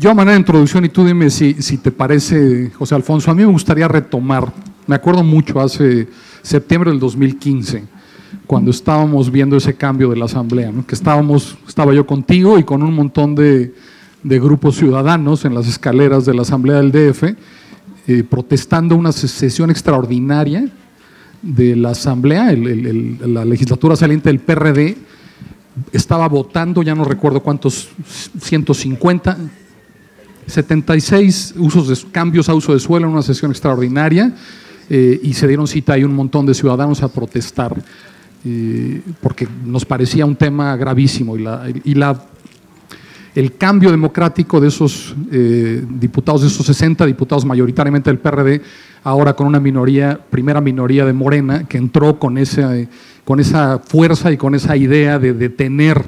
Yo a manera de introducción, y tú dime si te parece, José Alfonso, a mí me gustaría retomar, me acuerdo mucho hace septiembre del 2015, cuando estábamos viendo ese cambio de la Asamblea, ¿no? Que estaba yo contigo y con un montón de grupos ciudadanos en las escaleras de la Asamblea del DF, protestando una sesión extraordinaria de la Asamblea, la legislatura saliente del PRD, estaba votando, ya no recuerdo cuántos, 150, 76 cambios a uso de suelo en una sesión extraordinaria, y se dieron cita ahí un montón de ciudadanos a protestar, porque nos parecía un tema gravísimo, el cambio democrático de esos diputados, de esos 60 diputados mayoritariamente del PRD, ahora con una primera minoría de Morena, que entró con esa fuerza y con esa idea de detener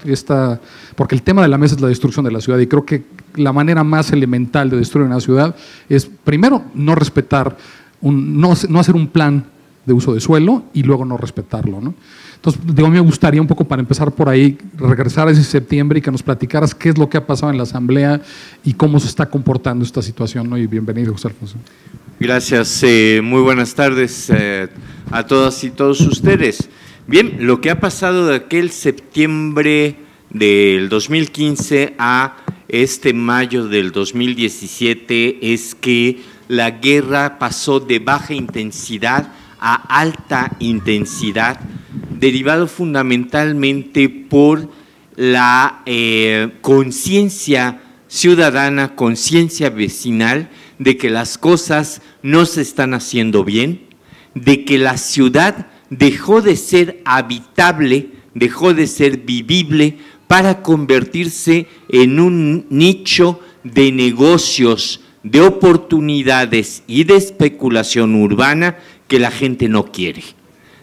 porque el tema de la mesa es la destrucción de la ciudad, y creo que la manera más elemental de destruir una ciudad es, primero, no respetar, no hacer un plan de uso de suelo y luego no respetarlo, ¿no? Entonces, me gustaría un poco, para empezar por ahí, regresar a ese septiembre y que nos platicaras qué es lo que ha pasado en la Asamblea y cómo se está comportando esta situación, ¿no? Y bienvenido, José Alfonso. Gracias, muy buenas tardes a todas y todos ustedes. Bien, lo que ha pasado de aquel septiembre del 2015 a este mayo del 2017 es que la guerra pasó de baja intensidad a alta intensidad, derivado fundamentalmente por la conciencia ciudadana, conciencia vecinal de que las cosas no se están haciendo bien, de que la ciudad dejó de ser habitable, dejó de ser vivible para convertirse en un nicho de negocios, de oportunidades y de especulación urbana que la gente no quiere.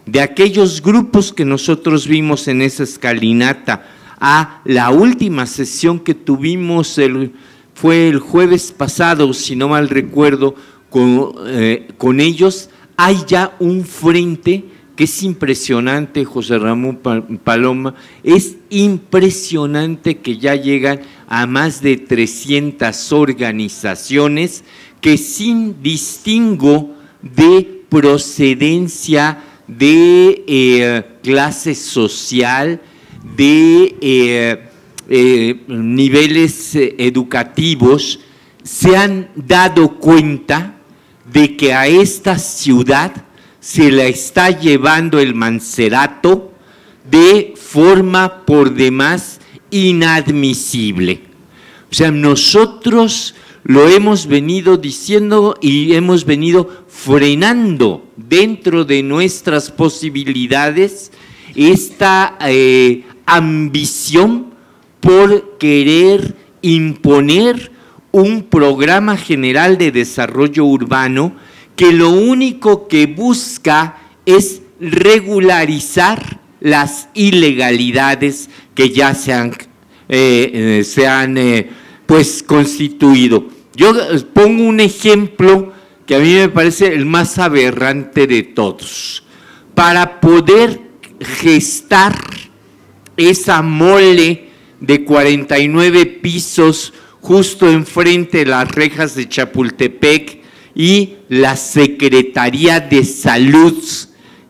De aquellos grupos que nosotros vimos en esa escalinata a la última sesión que tuvimos, fue el jueves pasado, si no mal recuerdo, con ellos, hay ya un frente que es impresionante, José Ramón Paloma, es impresionante que ya llegan a más de 300 organizaciones que sin distingo de procedencia, de clase social, de niveles educativos, se han dado cuenta de que a esta ciudad se la está llevando el mancerato de forma por demás inadmisible. O sea, nosotros lo hemos venido diciendo y hemos venido frenando dentro de nuestras posibilidades esta ambición por querer imponer un programa general de desarrollo urbano que lo único que busca es regularizar las ilegalidades que ya se han pues constituido. Yo pongo un ejemplo que a mí me parece el más aberrante de todos. Para poder gestar esa mole de 49 pisos justo enfrente de las rejas de Chapultepec y la Secretaría de Salud,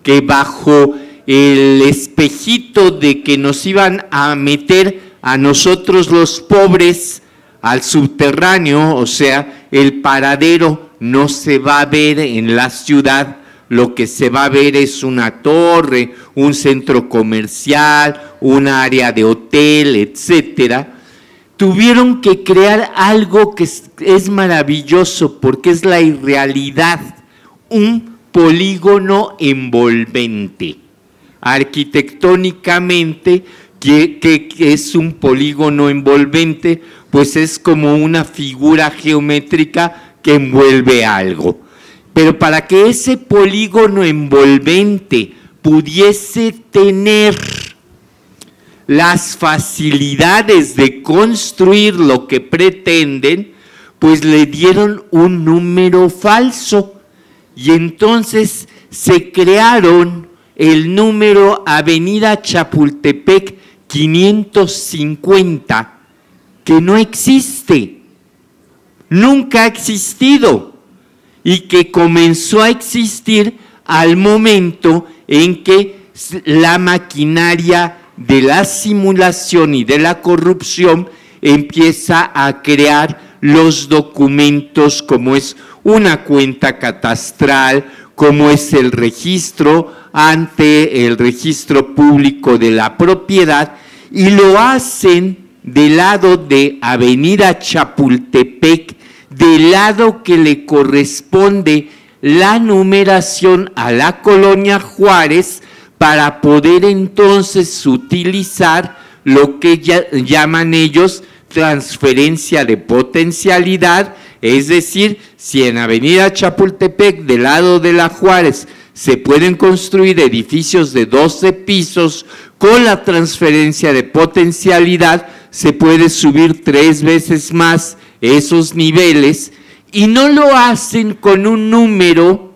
que bajo el espejito de que nos iban a meter a nosotros los pobres al subterráneo, o sea, el paradero no se va a ver en la ciudad, lo que se va a ver es una torre, un centro comercial, un área de hotel, etcétera. Tuvieron que crear algo que es maravilloso porque es la irrealidad, un polígono envolvente. Arquitectónicamente, ¿qué es un polígono envolvente? Pues es como una figura geométrica que envuelve algo. Pero para que ese polígono envolvente pudiese tener las facilidades de construir lo que pretenden, pues le dieron un número falso y entonces se crearon el número Avenida Chapultepec 550, que no existe, nunca ha existido y que comenzó a existir al momento en que la maquinaria de la simulación y de la corrupción empieza a crear los documentos como es una cuenta catastral, como es el registro ante el registro público de la propiedad, y lo hacen del lado de Avenida Chapultepec, del lado que le corresponde la numeración a la colonia Juárez, para poder entonces utilizar lo que llaman ellos transferencia de potencialidad, es decir, si en Avenida Chapultepec, del lado de la Juárez, se pueden construir edificios de 12 pisos, con la transferencia de potencialidad se puede subir 3 veces más esos niveles, y no lo hacen con un número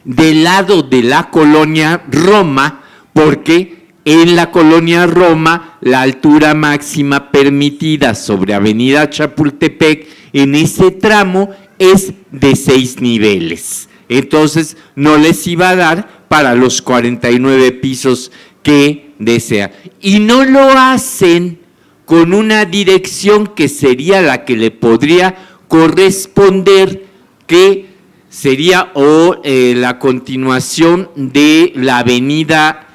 del lado de la colonia Roma, porque en la colonia Roma la altura máxima permitida sobre Avenida Chapultepec en ese tramo es de 6 niveles. Entonces no les iba a dar para los 49 pisos que desea. Y no lo hacen con una dirección que sería la que le podría corresponder, que sería la continuación de la avenida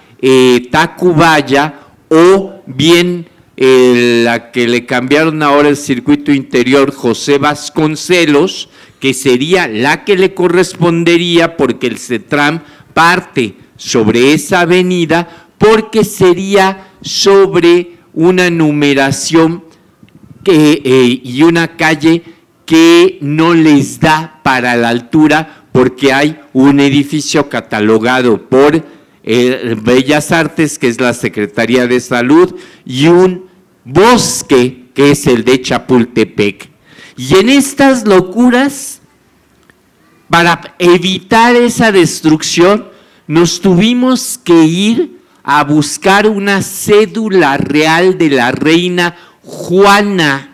Tacubaya, o bien la que le cambiaron ahora el circuito interior José Vasconcelos, que sería la que le correspondería porque el CETRAM parte sobre esa avenida, porque sería sobre una numeración y una calle que no les da para la altura, porque hay un edificio catalogado por Bellas Artes, que es la Secretaría de Salud, y un bosque, que es el de Chapultepec. Y en estas locuras, para evitar esa destrucción, nos tuvimos que ir a buscar una cédula real de la reina Juana,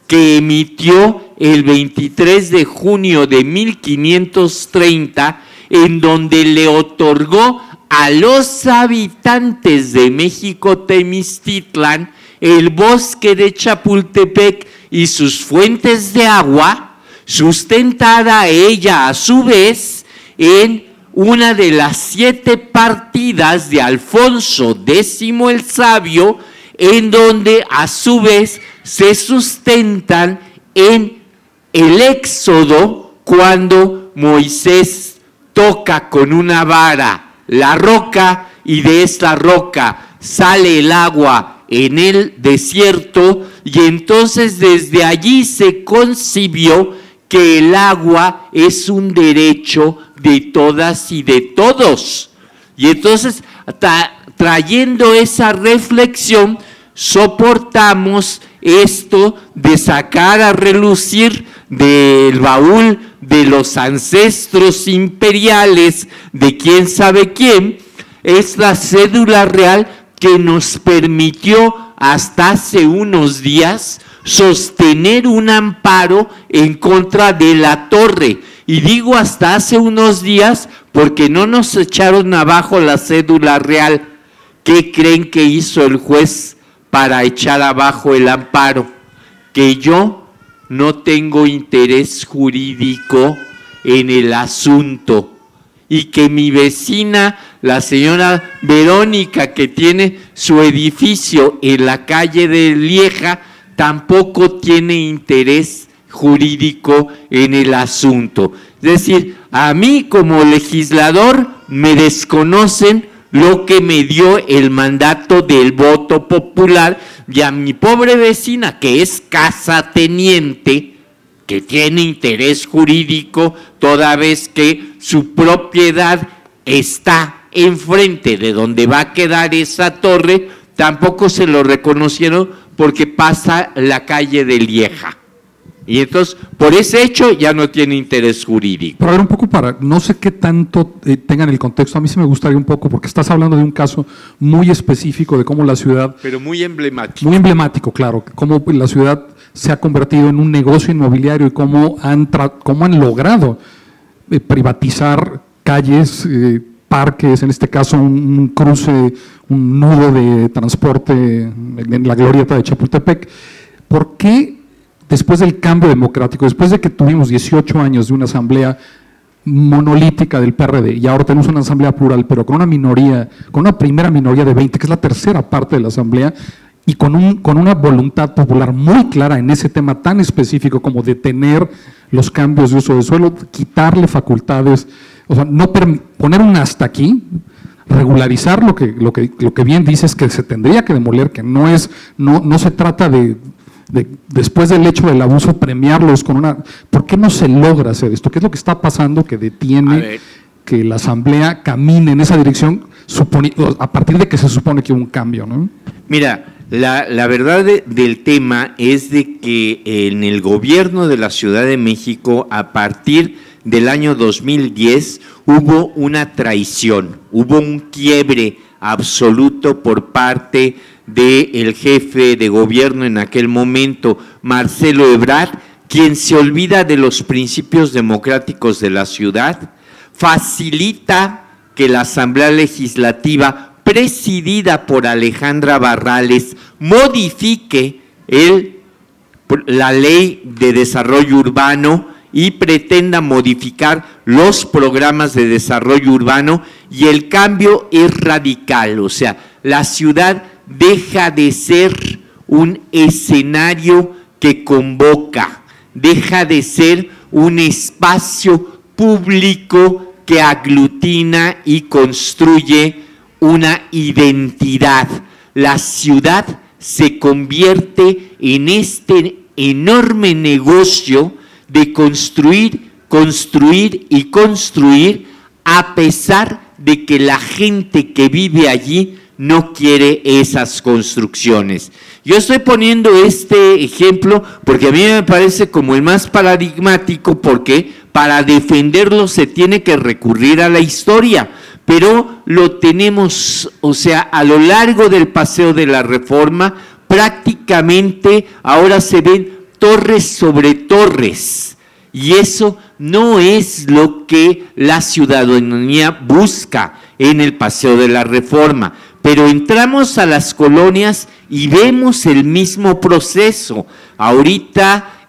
que emitió el 23 de junio de 1530, en donde le otorgó a los habitantes de México Temistitlán el bosque de Chapultepec y sus fuentes de agua, sustentada ella a su vez en una de las 7 partidas de Alfonso X el Sabio, en donde a su vez se sustentan en el Éxodo, cuando Moisés toca con una vara la roca y de esta roca sale el agua en el desierto, y entonces desde allí se concibió que el agua es un derecho de todas y de todos. Y entonces, trayendo esa reflexión, soportamos esto de sacar a relucir del baúl de los ancestros imperiales de quién sabe quién, es la cédula real que nos permitió hasta hace unos días sostener un amparo en contra de la torre. Y digo hasta hace unos días porque no nos echaron abajo la cédula real. ¿Qué creen que hizo el juez para echar abajo el amparo? Que yo no tengo interés jurídico en el asunto, y que mi vecina, la señora Verónica, que tiene su edificio en la calle de Lieja, tampoco tiene interés jurídico en el asunto. Es decir, a mí como legislador me desconocen lo que me dio el mandato del voto popular, y a mi pobre vecina, que es casateniente, que tiene interés jurídico, toda vez que su propiedad está enfrente de donde va a quedar esa torre, tampoco se lo reconocieron porque pasa la calle de Lieja. Y entonces, por ese hecho, ya no tiene interés jurídico. Pero a ver, un poco no sé qué tanto tengan el contexto, a mí sí me gustaría un poco, porque estás hablando de un caso muy específico de cómo la ciudad… Pero muy emblemático. Muy emblemático, claro, cómo la ciudad se ha convertido en un negocio inmobiliario y cómo han logrado privatizar calles, parques, en este caso un cruce, un nudo de transporte en la glorieta de Chapultepec. ¿Por qué después del cambio democrático, después de que tuvimos 18 años de una asamblea monolítica del PRD y ahora tenemos una asamblea plural, pero con una minoría, con una primera minoría de 20, que es la tercera parte de la asamblea, y con una voluntad popular muy clara en ese tema tan específico como detener los cambios de uso de suelo, quitarle facultades, o sea, no poner un hasta aquí, regularizar lo que bien dices que se tendría que demoler, que no se trata de después del hecho del abuso premiarlos con una… ¿Por qué no se logra hacer esto? ¿Qué es lo que está pasando que detiene que la asamblea camine en esa dirección a partir de que se supone que hubo un cambio, ¿no? Mira, la verdad del tema es de que en el gobierno de la Ciudad de México, a partir del año 2010, hubo una traición, hubo un quiebre absoluto por parte del jefe de gobierno en aquel momento, Marcelo Ebrard, quien se olvida de los principios democráticos de la ciudad, facilita que la Asamblea Legislativa, presidida por Alejandra Barrales, modifique la Ley de Desarrollo Urbano y pretenda modificar los programas de desarrollo urbano, y el cambio es radical. O sea, la ciudad deja de ser un escenario que convoca, deja de ser un espacio público que aglutina y construye una identidad. La ciudad se convierte en este enorme negocio de construir, construir y construir, a pesar de que la gente que vive allí no quiere esas construcciones. Yo estoy poniendo este ejemplo porque a mí me parece como el más paradigmático, porque para defenderlo se tiene que recurrir a la historia, pero lo tenemos, o sea, a lo largo del Paseo de la Reforma, prácticamente ahora se ven torres sobre torres, y eso no es lo que la ciudadanía busca en el Paseo de la Reforma. Pero entramos a las colonias y vemos el mismo proceso. Ahorita,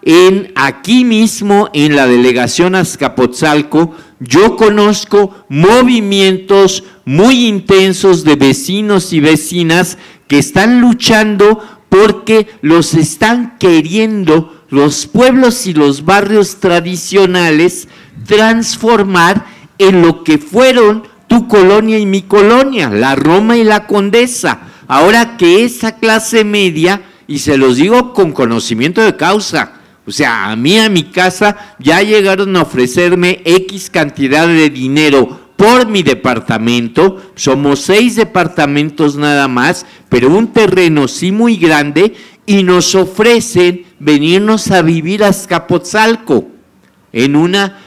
aquí mismo en la delegación Azcapotzalco, yo conozco movimientos muy intensos de vecinos y vecinas que están luchando porque los están queriendo los pueblos y los barrios tradicionales transformar en lo que fueron tu colonia y mi colonia, la Roma y la Condesa. Ahora que esa clase media, y se los digo con conocimiento de causa, o sea, a mi casa ya llegaron a ofrecerme X cantidad de dinero por mi departamento, somos 6 departamentos nada más, pero un terreno sí muy grande, y nos ofrecen venirnos a vivir a Azcapotzalco en una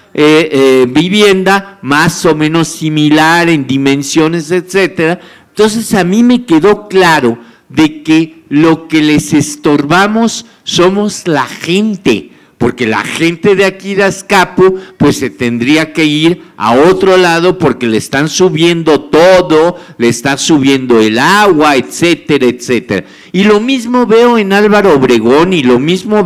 vivienda más o menos similar en dimensiones, etcétera. Entonces a mí me quedó claro de que lo que les estorbamos somos la gente, porque la gente de aquí de Azcapo pues se tendría que ir a otro lado porque le están subiendo todo, le está subiendo el agua, etcétera, etcétera. Y lo mismo veo en Álvaro Obregón, y lo mismo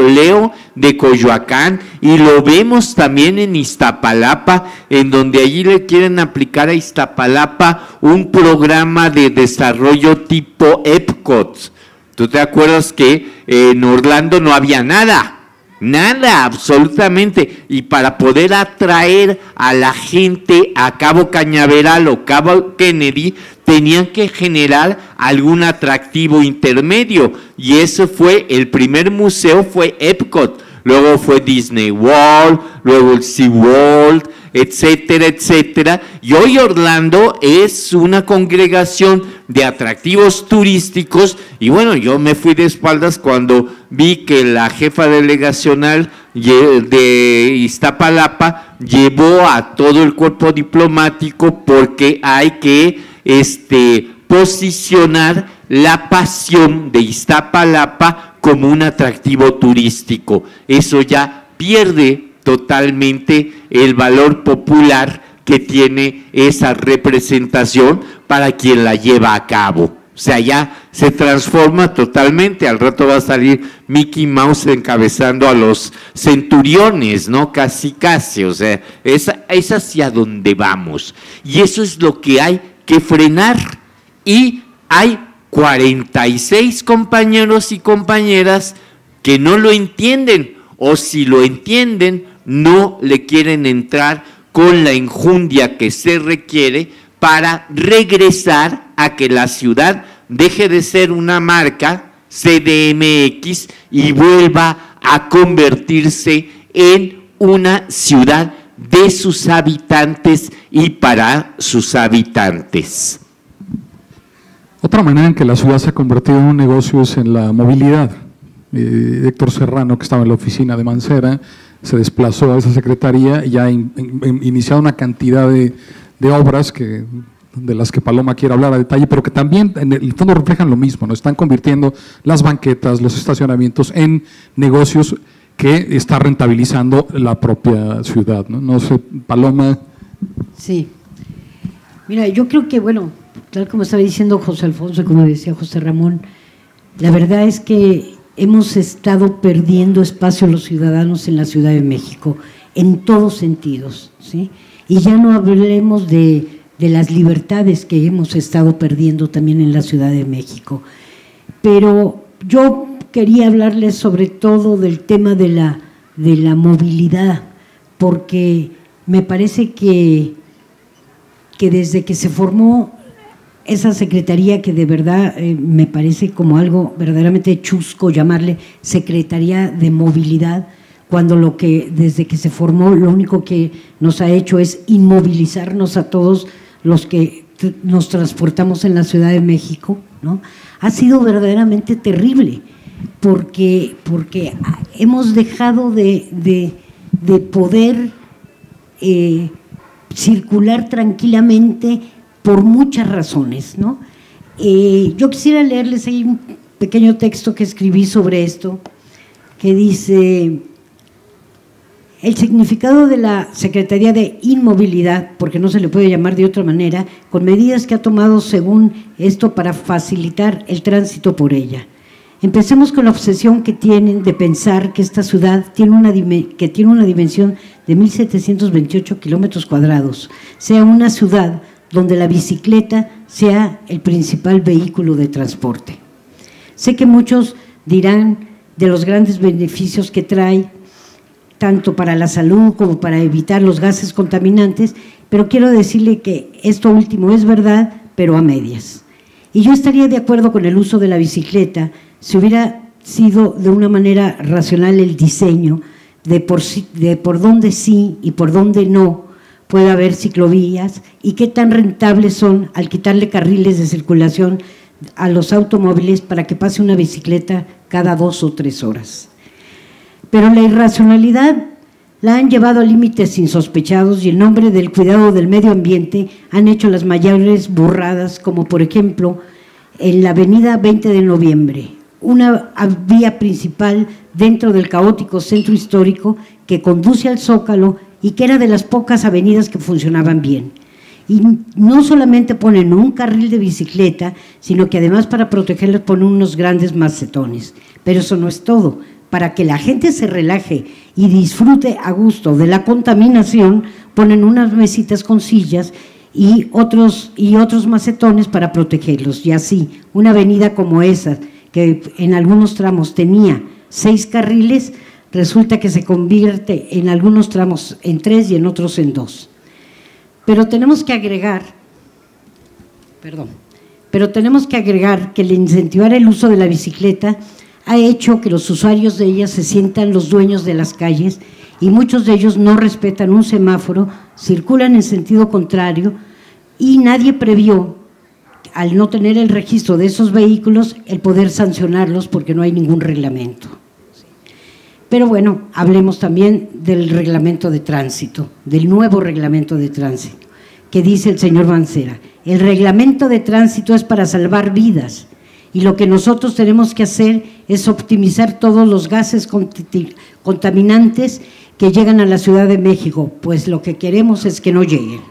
leo de Coyoacán, y lo vemos también en Iztapalapa, en donde allí le quieren aplicar a Iztapalapa un programa de desarrollo tipo Epcot. ¿Tú te acuerdas que en Orlando no había nada? Nada, absolutamente. Y para poder atraer a la gente a Cabo Cañaveral o Cabo Kennedy, tenían que generar algún atractivo intermedio. Y eso fue, el primer museo fue Epcot, luego fue Disney World, luego el SeaWorld, etcétera, etcétera. Y hoy Orlando es una congregación de atractivos turísticos. Y bueno, yo me fui de espaldas cuando vi que la jefa delegacional de Iztapalapa llevó a todo el cuerpo diplomático, porque hay que posicionar la pasión de Iztapalapa como un atractivo turístico. Eso ya pierde totalmente el valor popular que tiene esa representación para quien la lleva a cabo. O sea, ya se transforma totalmente. Al rato va a salir Mickey Mouse encabezando a los centuriones, ¿no? Casi, casi. O sea, es hacia donde vamos. Y eso es lo que hay que frenar. Y hay 46 compañeros y compañeras que no lo entienden, o si lo entienden, no le quieren entrar con la enjundia que se requiere para regresar a que la ciudad deje de ser una marca CDMX y vuelva a convertirse en una ciudad de sus habitantes y para sus habitantes. Otra manera en que la ciudad se ha convertido en un negocio es en la movilidad. Héctor Serrano, que estaba en la oficina de Mancera, se desplazó a esa secretaría y ha iniciado una cantidad de obras de las que Paloma quiere hablar a detalle, pero que también en el fondo reflejan lo mismo, ¿no? Están convirtiendo las banquetas, los estacionamientos en negocios que está rentabilizando la propia ciudad, ¿no? No sé, Paloma. Sí. Mira, yo creo que, bueno, tal como estaba diciendo José Alfonso, como decía José Ramón, la verdad es que hemos estado perdiendo espacio los ciudadanos en la Ciudad de México, en todos sentidos, ¿sí? Y ya no hablemos de las libertades que hemos estado perdiendo también en la Ciudad de México. Pero yo quería hablarles sobre todo del tema de la movilidad, porque me parece que desde que se formó esa secretaría, que de verdad me parece como algo verdaderamente chusco llamarle Secretaría de Movilidad, cuando desde que se formó lo único que nos ha hecho es inmovilizarnos a todos los que nos transportamos en la Ciudad de México, ¿no? Ha sido verdaderamente terrible, porque hemos dejado de poder circular tranquilamente por muchas razones, ¿no? Yo quisiera leerles ahí un pequeño texto que escribí sobre esto, que dice: el significado de la Secretaría de Inmovilidad, porque no se le puede llamar de otra manera, con medidas que ha tomado según esto para facilitar el tránsito por ella. Empecemos con la obsesión que tienen de pensar que esta ciudad tiene una dimensión de 1.728 kilómetros cuadrados, sea una ciudad donde la bicicleta sea el principal vehículo de transporte. Sé que muchos dirán de los grandes beneficios que trae, tanto para la salud como para evitar los gases contaminantes, pero quiero decirle que esto último es verdad, pero a medias. Y yo estaría de acuerdo con el uso de la bicicleta si hubiera sido de una manera racional el diseño de por dónde sí y por dónde no puede haber ciclovías y qué tan rentables son al quitarle carriles de circulación a los automóviles para que pase una bicicleta cada 2 o 3 horas. Pero la irracionalidad la han llevado a límites insospechados y en nombre del cuidado del medio ambiente han hecho las mayores burradas, como por ejemplo en la avenida 20 de noviembre, una vía principal dentro del caótico centro histórico que conduce al Zócalo y que era de las pocas avenidas que funcionaban bien. Y no solamente ponen un carril de bicicleta, sino que además para protegerlos ponen unos grandes macetones. Pero eso no es todo. Para que la gente se relaje y disfrute a gusto de la contaminación, ponen unas mesitas con sillas y otros macetones para protegerlos. Y así, una avenida como esa, que en algunos tramos tenía 6 carriles, resulta que se convierte en algunos tramos en 3 y en otros en 2. Pero tenemos que agregar que el incentivar el uso de la bicicleta ha hecho que los usuarios de ella se sientan los dueños de las calles y muchos de ellos no respetan un semáforo, circulan en sentido contrario y nadie previó, al no tener el registro de esos vehículos, el poder sancionarlos porque no hay ningún reglamento. Pero bueno, hablemos también del reglamento de tránsito, del nuevo reglamento de tránsito, que dice el señor Mancera: el reglamento de tránsito es para salvar vidas y lo que nosotros tenemos que hacer es optimizar todos los gases contaminantes que llegan a la Ciudad de México, pues lo que queremos es que no lleguen.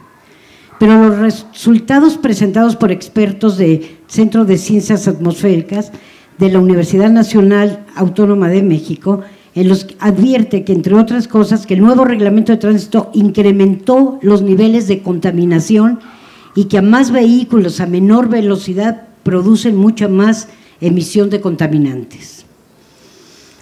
Pero los resultados presentados por expertos del Centro de Ciencias Atmosféricas de la Universidad Nacional Autónoma de México, en los que advierte que, entre otras cosas, que el nuevo reglamento de tránsito incrementó los niveles de contaminación y que a más vehículos a menor velocidad producen mucha más emisión de contaminantes.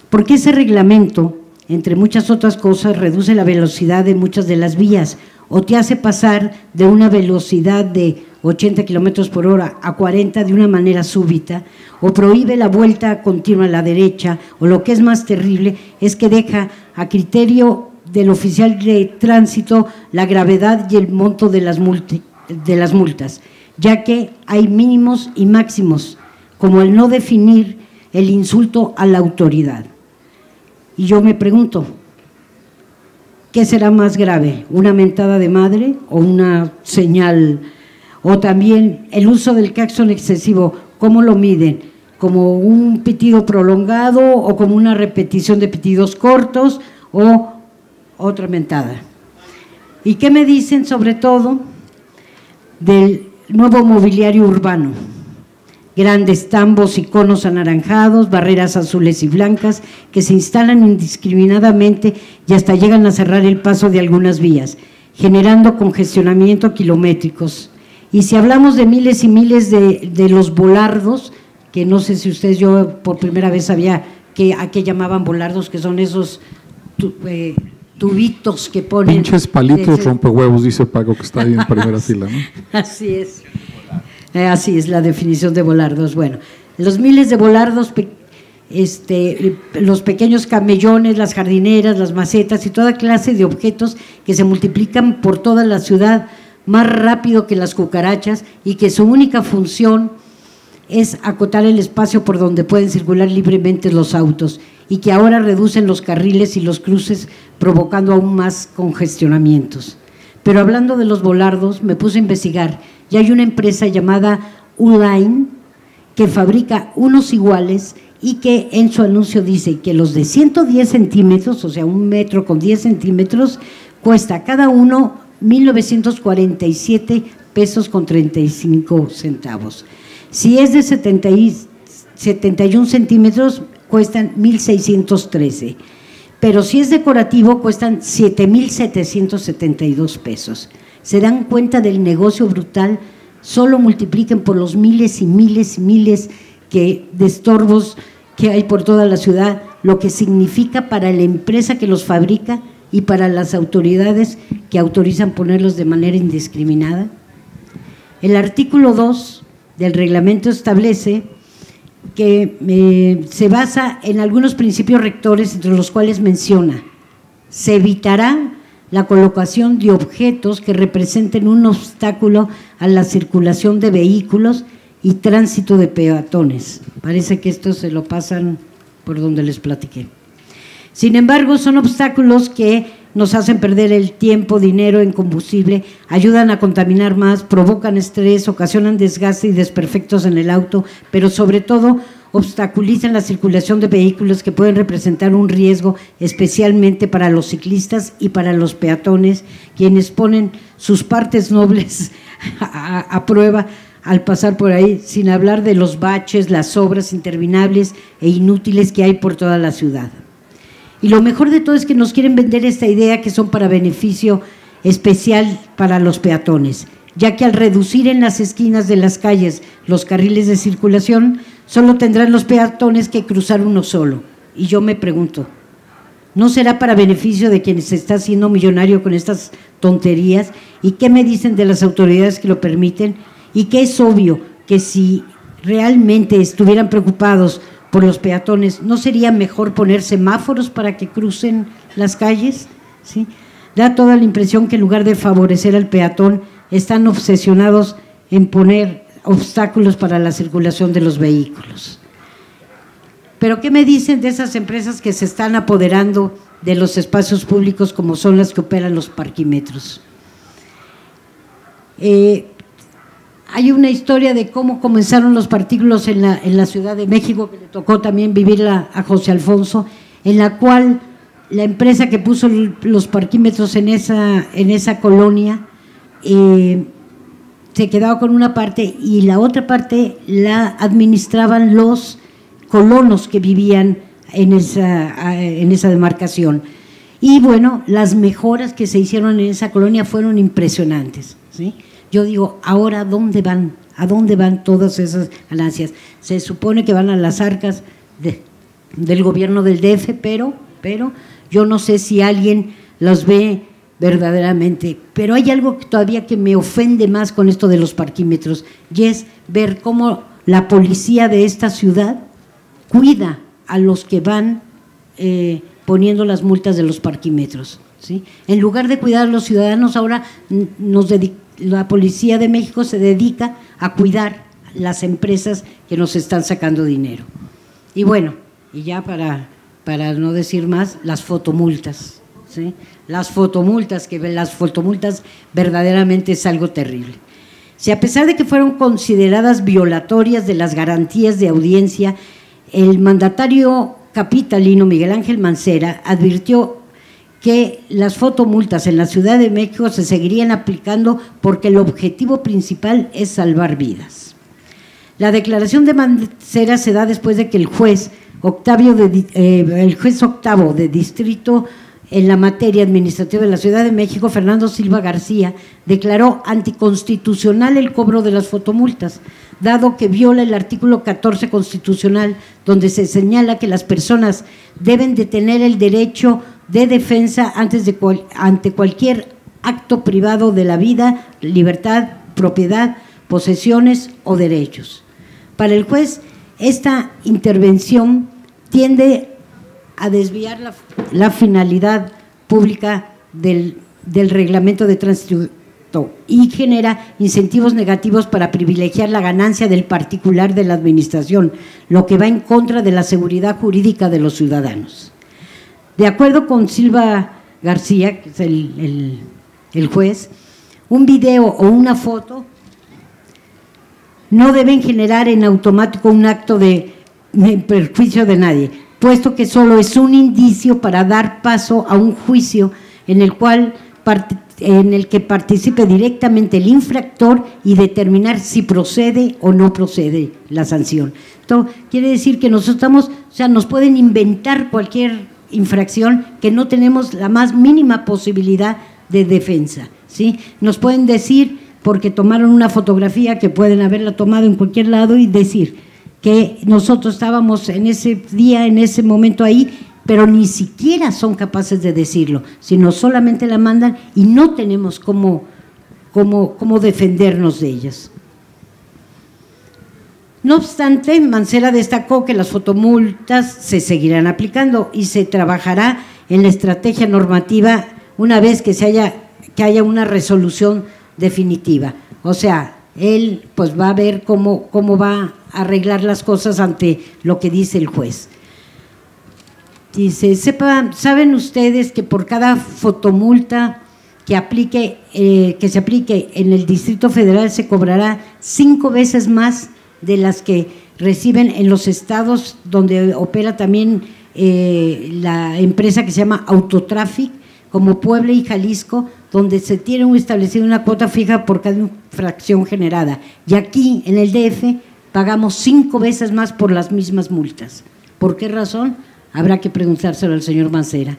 Porque ese reglamento, entre muchas otras cosas, reduce la velocidad de muchas de las vías o te hace pasar de una velocidad de 80 kilómetros por hora a 40 de una manera súbita, o prohíbe la vuelta continua a la derecha, o lo que es más terrible es que deja a criterio del oficial de tránsito la gravedad y el monto de las multas, ya que hay mínimos y máximos, como el no definir el insulto a la autoridad. Y yo me pregunto, ¿qué será más grave? ¿Una mentada de madre o una señal? O también el uso del claxon excesivo, ¿cómo lo miden? ¿Como un pitido prolongado o como una repetición de pitidos cortos o otra mentada? ¿Y qué me dicen sobre todo del nuevo mobiliario urbano? Grandes tambos y conos anaranjados, barreras azules y blancas que se instalan indiscriminadamente y hasta llegan a cerrar el paso de algunas vías, generando congestionamiento kilométricos. Y si hablamos de miles y miles de los volardos, que no sé si ustedes, yo por primera vez sabía a qué llamaban volardos, que son esos tubitos que ponen… Pinches palitos rompehuevos, dice Paco, que está ahí en primera fila, ¿no? Así es. Así es la definición de volardos. Bueno, los miles de volardos, los pequeños camellones, las jardineras, las macetas y toda clase de objetos que se multiplican por toda la ciudad más rápido que las cucarachas y que su única función es acotar el espacio por donde pueden circular libremente los autos y que ahora reducen los carriles y los cruces, provocando aún más congestionamientos. Pero hablando de los volardos, me puse a investigar y hay una empresa llamada Uline que fabrica unos iguales y que en su anuncio dice que los de 110 centímetros, o sea, 1 metro con 10 centímetros, cuesta cada uno 1,947 pesos con 35 centavos. Si es de 71 centímetros, cuestan 1,613. Pero si es decorativo, cuestan 7,772 pesos. ¿Se dan cuenta del negocio brutal? Solo multipliquen por los miles y miles y miles de estorbos que hay por toda la ciudad, lo que significa para la empresa que los fabrica y para las autoridades que autorizan ponerlos de manera indiscriminada. El artículo 2 del reglamento establece que se basa en algunos principios rectores, entre los cuales menciona: se evitará la colocación de objetos que representen un obstáculo a la circulación de vehículos y tránsito de peatones. Parece que esto se lo pasan por donde les platiqué. Sin embargo, son obstáculos que nos hacen perder el tiempo, dinero en combustible, ayudan a contaminar más, provocan estrés, ocasionan desgaste y desperfectos en el auto, pero sobre todo obstaculizan la circulación de vehículos que pueden representar un riesgo, especialmente para los ciclistas y para los peatones, quienes ponen sus partes nobles a prueba al pasar por ahí, sin hablar de los baches, las obras interminables e inútiles que hay por toda la ciudad. Y lo mejor de todo es que nos quieren vender esta idea que son para beneficio especial para los peatones, ya que al reducir en las esquinas de las calles los carriles de circulación, solo tendrán los peatones que cruzar uno solo. Y yo me pregunto, ¿no será para beneficio de quien se está haciendo millonario con estas tonterías? ¿Y qué me dicen de las autoridades que lo permiten? Y que es obvio que si realmente estuvieran preocupados por los peatones, ¿no sería mejor poner semáforos para que crucen las calles? ¿Sí? Da toda la impresión que en lugar de favorecer al peatón, están obsesionados en poner obstáculos para la circulación de los vehículos. Pero ¿qué me dicen de esas empresas que se están apoderando de los espacios públicos, como son las que operan los parquímetros? hay una historia de cómo comenzaron los partículos en la Ciudad de México, que le tocó también vivirla a José Alfonso, en la cual la empresa que puso los parquímetros en esa colonia se quedaba con una parte y la otra parte la administraban los colonos que vivían en esa demarcación. Y bueno, las mejoras que se hicieron en esa colonia fueron impresionantes, ¿sí? Yo digo, ahora, ¿a dónde van todas esas ganancias? Se supone que van a las arcas del gobierno del DF, pero yo no sé si alguien los ve verdaderamente. Pero hay algo que todavía que me ofende más con esto de los parquímetros, y es ver cómo la policía de esta ciudad cuida a los que van poniendo las multas de los parquímetros, ¿sí? En lugar de cuidar a los ciudadanos, ahora la Policía de México se dedica a cuidar las empresas que nos están sacando dinero. Y bueno, y ya para no decir más, las fotomultas, ¿sí? Las fotomultas verdaderamente es algo terrible. Si a pesar de que fueron consideradas violatorias de las garantías de audiencia, el mandatario capitalino Miguel Ángel Mancera advirtió que las fotomultas en la Ciudad de México se seguirían aplicando porque el objetivo principal es salvar vidas. La declaración de Mancera se da después de que el juez octavo de distrito en la materia administrativa de la Ciudad de México, Fernando Silva García, declaró anticonstitucional el cobro de las fotomultas, dado que viola el artículo 14 constitucional, donde se señala que las personas deben de tener el derecho de defensa ante cualquier acto privado de la vida, libertad, propiedad, posesiones o derechos. Para el juez, esta intervención tiende a desviar la finalidad pública del reglamento de tránsito y genera incentivos negativos para privilegiar la ganancia del particular de la administración, lo que va en contra de la seguridad jurídica de los ciudadanos. De acuerdo con Silva García, que es el juez, un video o una foto no deben generar en automático un acto de perjuicio de nadie, puesto que solo es un indicio para dar paso a un juicio en el que participe directamente el infractor y determinar si procede o no procede la sanción. Esto quiere decir que nosotros nos pueden inventar cualquier infracción que no tenemos la más mínima posibilidad de defensa, ¿sí? Nos pueden decir, porque tomaron una fotografía que pueden haberla tomado en cualquier lado y decir que nosotros estábamos en ese día, en ese momento ahí, pero ni siquiera son capaces de decirlo, sino solamente la mandan y no tenemos cómo defendernos de ellas. No obstante, Mancera destacó que las fotomultas se seguirán aplicando y se trabajará en la estrategia normativa una vez que haya una resolución definitiva. O sea, él pues va a ver cómo va a arreglar las cosas ante lo que dice el juez. Dice, ¿saben ustedes que por cada fotomulta que se aplique en el Distrito Federal se cobrará 5 veces más de las que reciben en los estados donde opera también la empresa que se llama Autotráfic, como Puebla y Jalisco, donde se tiene establecida una cuota fija por cada infracción generada? Y aquí, en el DF, pagamos 5 veces más por las mismas multas. ¿Por qué razón? Habrá que preguntárselo al señor Mancera.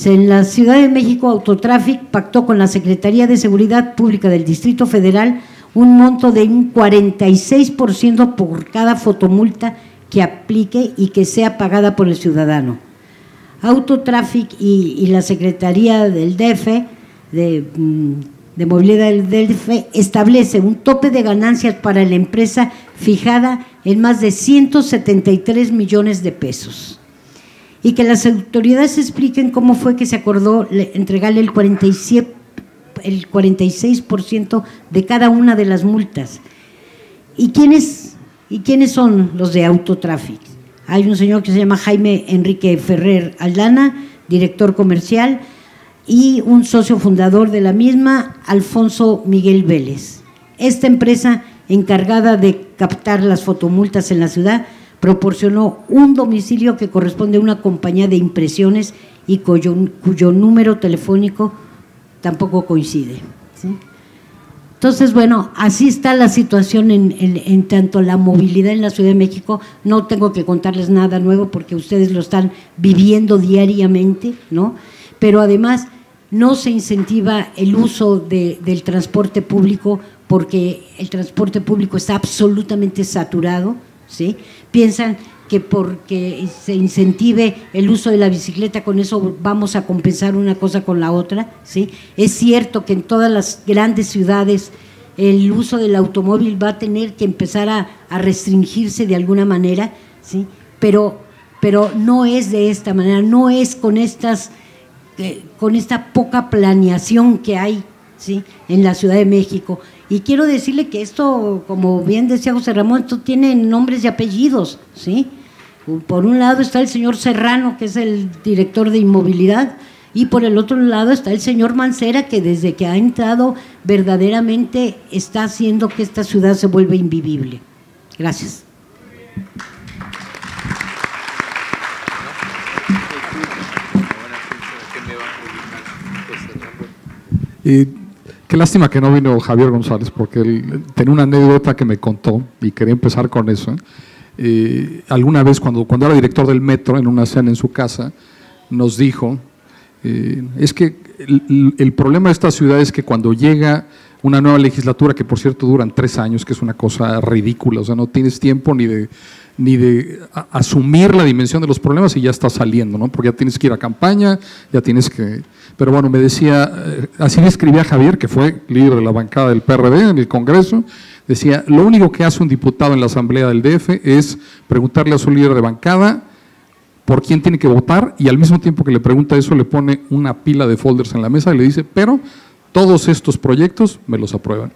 En la Ciudad de México, Autotráfic pactó con la Secretaría de Seguridad Pública del Distrito Federal un monto de un 46% por cada fotomulta que aplique y que sea pagada por el ciudadano. Autotráfic y la Secretaría del DF, de Movilidad del DF, establece un tope de ganancias para la empresa fijada en más de 173 millones de pesos. Y que las autoridades expliquen cómo fue que se acordó entregarle el 46% de cada una de las multas. ¿Y quiénes son los de Autotráfic? Hay un señor que se llama Jaime Enrique Ferrer Aldana, director comercial, y un socio fundador de la misma, Alfonso Miguel Vélez. Esta empresa encargada de captar las fotomultas en la ciudad proporcionó un domicilio que corresponde a una compañía de impresiones y cuyo número telefónico tampoco coincide, ¿sí? Entonces, bueno, así está la situación en tanto la movilidad en la Ciudad de México. No tengo que contarles nada nuevo porque ustedes lo están viviendo diariamente, ¿no? Pero además no se incentiva el uso del transporte público porque el transporte público está absolutamente saturado, ¿sí? Piensan que porque se incentive el uso de la bicicleta, con eso vamos a compensar una cosa con la otra, ¿sí? Es cierto que en todas las grandes ciudades el uso del automóvil va a tener que empezar a restringirse de alguna manera, ¿sí? Pero no es de esta manera, no es con esta poca planeación que hay, ¿sí?, en la Ciudad de México. Y quiero decirle que esto, como bien decía José Ramón, esto tiene nombres y apellidos, ¿sí? Por un lado está el señor Serrano, que es el director de inmovilidad, y por el otro lado está el señor Mancera, que desde que ha entrado verdaderamente está haciendo que esta ciudad se vuelva invivible. Gracias. Qué lástima que no vino Javier González, porque él tenía una anécdota que me contó y quería empezar con eso. Alguna vez cuando era director del metro, en una cena en su casa, nos dijo, es que el problema de esta ciudad es que cuando llega una nueva legislatura, que por cierto duran 3 años, que es una cosa ridícula, o sea, no tienes tiempo ni de asumir la dimensión de los problemas y ya está saliendo, ¿no? Porque ya tienes que ir a campaña, ya tienes que… Pero bueno, me decía, así le escribía a Javier, que fue líder de la bancada del PRD en el Congreso, decía, lo único que hace un diputado en la Asamblea del DF es preguntarle a su líder de bancada por quién tiene que votar, y al mismo tiempo que le pregunta eso le pone una pila de folders en la mesa y le dice, pero todos estos proyectos me los aprueban.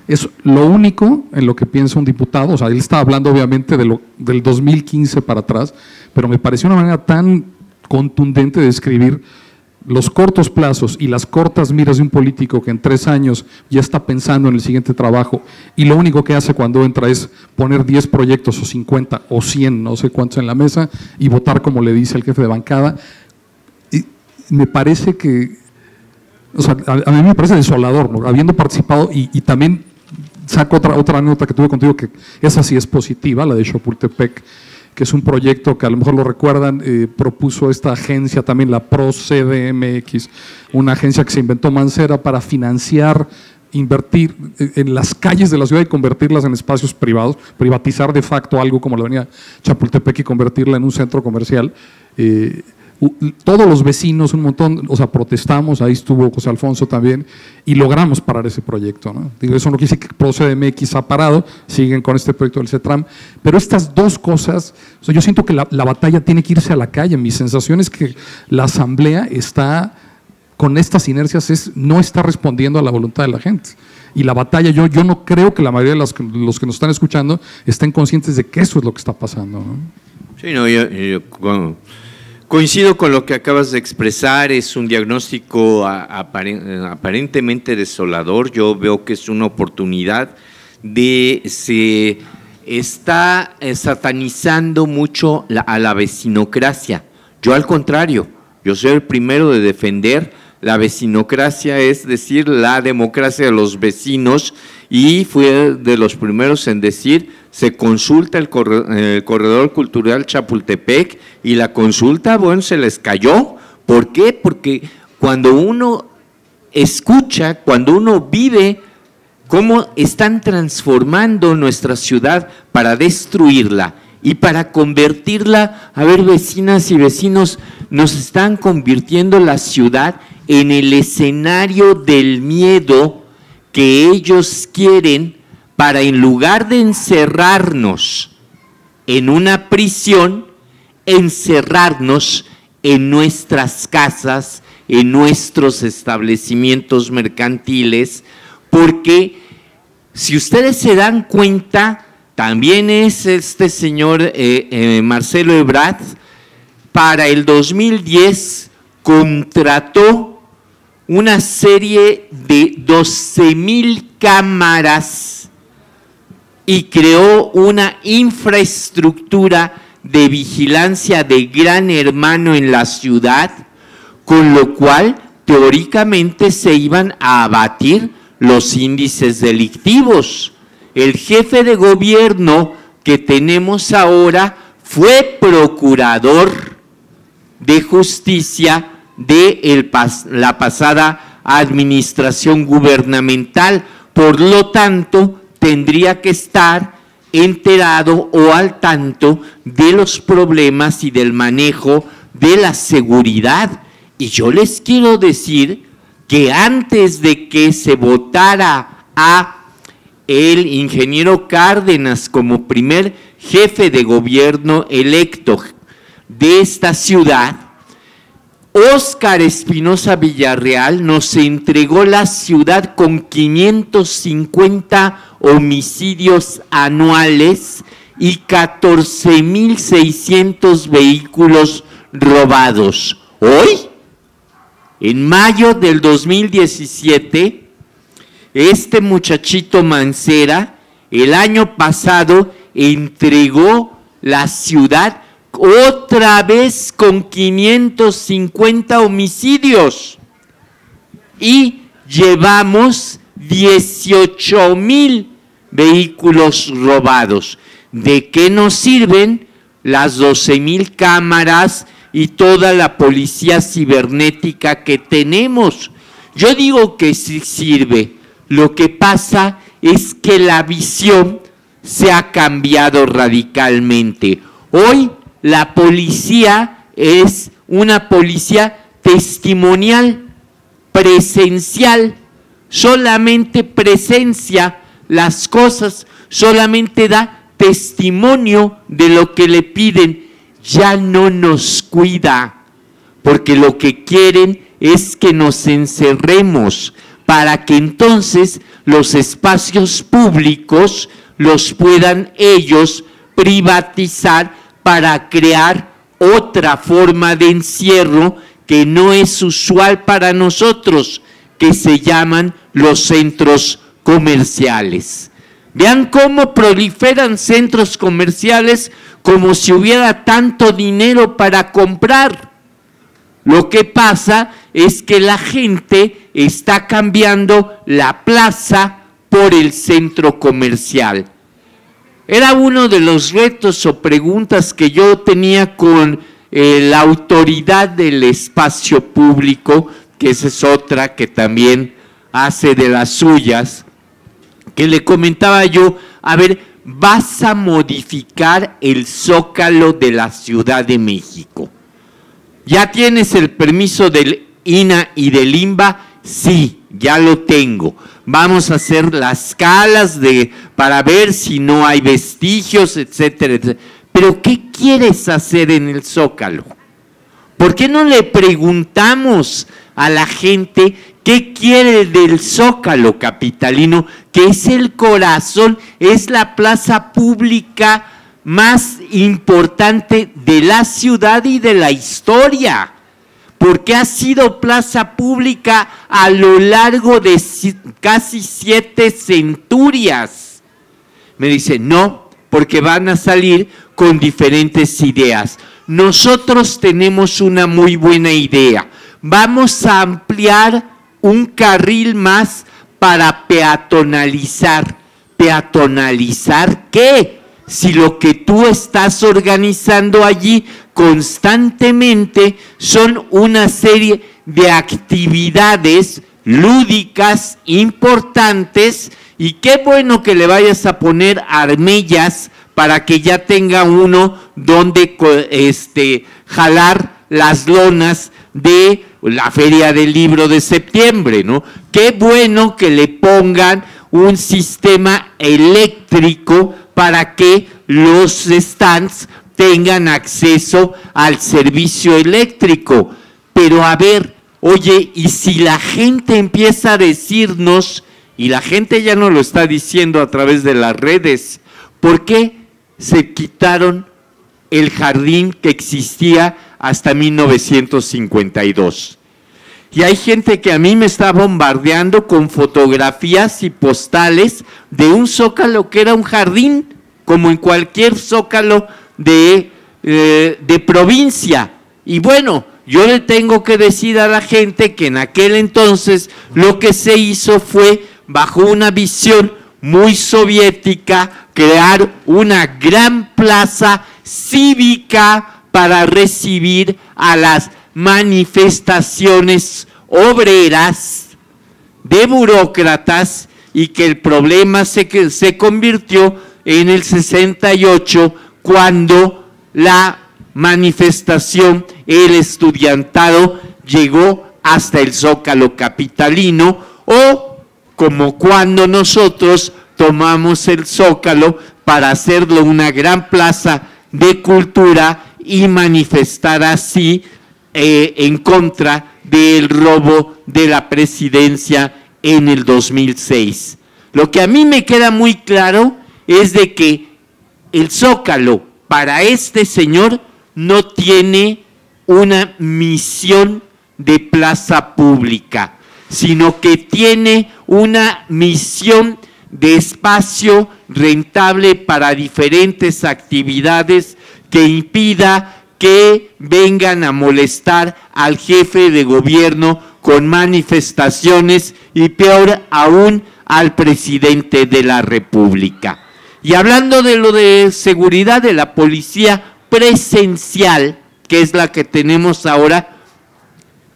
Es lo único en lo que piensa un diputado. O sea, él está hablando obviamente del 2015 para atrás, pero me pareció una manera tan contundente de describir los cortos plazos y las cortas miras de un político que en 3 años ya está pensando en el siguiente trabajo y lo único que hace cuando entra es poner 10 proyectos o 50 o 100, no sé cuántos en la mesa y votar como le dice el jefe de bancada. Y me parece que, o sea, a mí me parece desolador, ¿no? Habiendo participado y también saco otra nota que tuve contigo que esa sí es positiva, la de Chapultepec, que es un proyecto que a lo mejor lo recuerdan, propuso esta agencia también, la ProCDMX, una agencia que se inventó Mancera para financiar, invertir en las calles de la ciudad y convertirlas en espacios privados, privatizar de facto algo como la avenida Chapultepec y convertirla en un centro comercial. Todos los vecinos, un montón, o sea, protestamos, ahí estuvo José Alfonso también, y logramos parar ese proyecto, ¿no? Digo, eso no quiere decir que ProCDMX ha parado, siguen con este proyecto del CETRAM, pero estas dos cosas, o sea, yo siento que la batalla tiene que irse a la calle. Mi sensación es que la Asamblea está, con estas inercias, no está respondiendo a la voluntad de la gente. Y la batalla, yo no creo que la mayoría de los que nos están escuchando estén conscientes de que eso es lo que está pasando, ¿no? Sí, no, yo coincido con lo que acabas de expresar, es un diagnóstico aparentemente desolador. Yo veo que es una oportunidad se está satanizando mucho a la vecinocracia. Yo al contrario, yo soy el primero de defender la vecinocracia, es decir, la democracia de los vecinos, y fui de los primeros en decir, se consulta el corredor cultural Chapultepec y la consulta, bueno, se les cayó. ¿Por qué? Porque cuando uno escucha, cuando uno vive cómo están transformando nuestra ciudad para destruirla y para convertirla, a ver, vecinas y vecinos, nos están convirtiendo la ciudad en el escenario del miedo que ellos quieren para, en lugar de encerrarnos en una prisión, encerrarnos en nuestras casas, en nuestros establecimientos mercantiles, porque si ustedes se dan cuenta, también es este señor Marcelo Ebrard, para el 2010 contrató una serie de 12,000 cámaras y creó una infraestructura de vigilancia de Gran Hermano en la ciudad, con lo cual teóricamente se iban a abatir los índices delictivos. El jefe de gobierno que tenemos ahora fue procurador de justicia de la pasada administración gubernamental, por lo tanto tendría que estar enterado o al tanto de los problemas y del manejo de la seguridad. Y yo les quiero decir que antes de que se votara a el ingeniero Cárdenas como primer jefe de gobierno electo de esta ciudad, Óscar Espinosa Villarreal nos entregó la ciudad con 550 homicidios anuales y 14,600 vehículos robados. Hoy, en mayo del 2017, este muchachito Mancera, el año pasado, entregó la ciudad otra vez con 550 homicidios y llevamos 18,000 vehículos robados. ¿De qué nos sirven las 12,000 cámaras y toda la policía cibernética que tenemos? Yo digo que sí sirve. Lo que pasa es que la visión se ha cambiado radicalmente. Hoy la policía es una policía testimonial, presencial, solamente presencia las cosas, solamente da testimonio de lo que le piden, ya no nos cuida, porque lo que quieren es que nos encerremos para que entonces los espacios públicos los puedan ellos privatizar para crear otra forma de encierro que no es usual para nosotros, que se llaman los centros comerciales. Vean cómo proliferan centros comerciales como si hubiera tanto dinero para comprar. Lo que pasa es que la gente está cambiando la plaza por el centro comercial. Era uno de los retos o preguntas que yo tenía con la autoridad del espacio público, que esa es otra que también hace de las suyas, que le comentaba yo, a ver, vas a modificar el Zócalo de la Ciudad de México. ¿Ya tienes el permiso del INAH y del INBA? Sí, ya lo tengo. Vamos a hacer las escalas para ver si no hay vestigios, etcétera, etcétera. Pero ¿qué quieres hacer en el Zócalo? ¿Por qué no le preguntamos a la gente qué quiere del Zócalo capitalino, que es el corazón, es la plaza pública más importante de la ciudad y de la historia? Porque ha sido plaza pública a lo largo de casi 7 centurias. Me dice, no, porque van a salir con diferentes ideas. Nosotros tenemos una muy buena idea. Vamos a ampliar un carril más para peatonalizar. ¿Peatonalizar qué? Si lo que tú estás organizando allí constantemente son una serie de actividades lúdicas importantes, y qué bueno que le vayas a poner armellas para que ya tenga uno donde jalar las lonas de la Feria del Libro de septiembre, ¿no? Qué bueno que le pongan un sistema eléctrico para que los stands tengan acceso al servicio eléctrico. Pero a ver, oye, y si la gente empieza a decirnos, y la gente ya nos lo está diciendo a través de las redes, ¿por qué se quitaron el jardín que existía hasta 1952? Y hay gente que a mí me está bombardeando con fotografías y postales de un zócalo que era un jardín, como en cualquier zócalo de provincia. Y bueno, yo le tengo que decir a la gente que en aquel entonces lo que se hizo fue, bajo una visión muy soviética, crear una gran plaza cívica para recibir a las manifestaciones obreras de burócratas, y que el problema se convirtió en el 68, cuando la manifestación, el estudiantado, llegó hasta el Zócalo capitalino, o como cuando nosotros tomamos el Zócalo para hacerlo una gran plaza de cultura y manifestar así en contra del robo de la presidencia en el 2006. Lo que a mí me queda muy claro es de que el Zócalo para este señor no tiene una misión de plaza pública, sino que tiene una misión de espacio rentable para diferentes actividades que impida que vengan a molestar al jefe de gobierno con manifestaciones, y peor aún al presidente de la República. Y hablando de lo de seguridad de la policía presencial, que es la que tenemos ahora,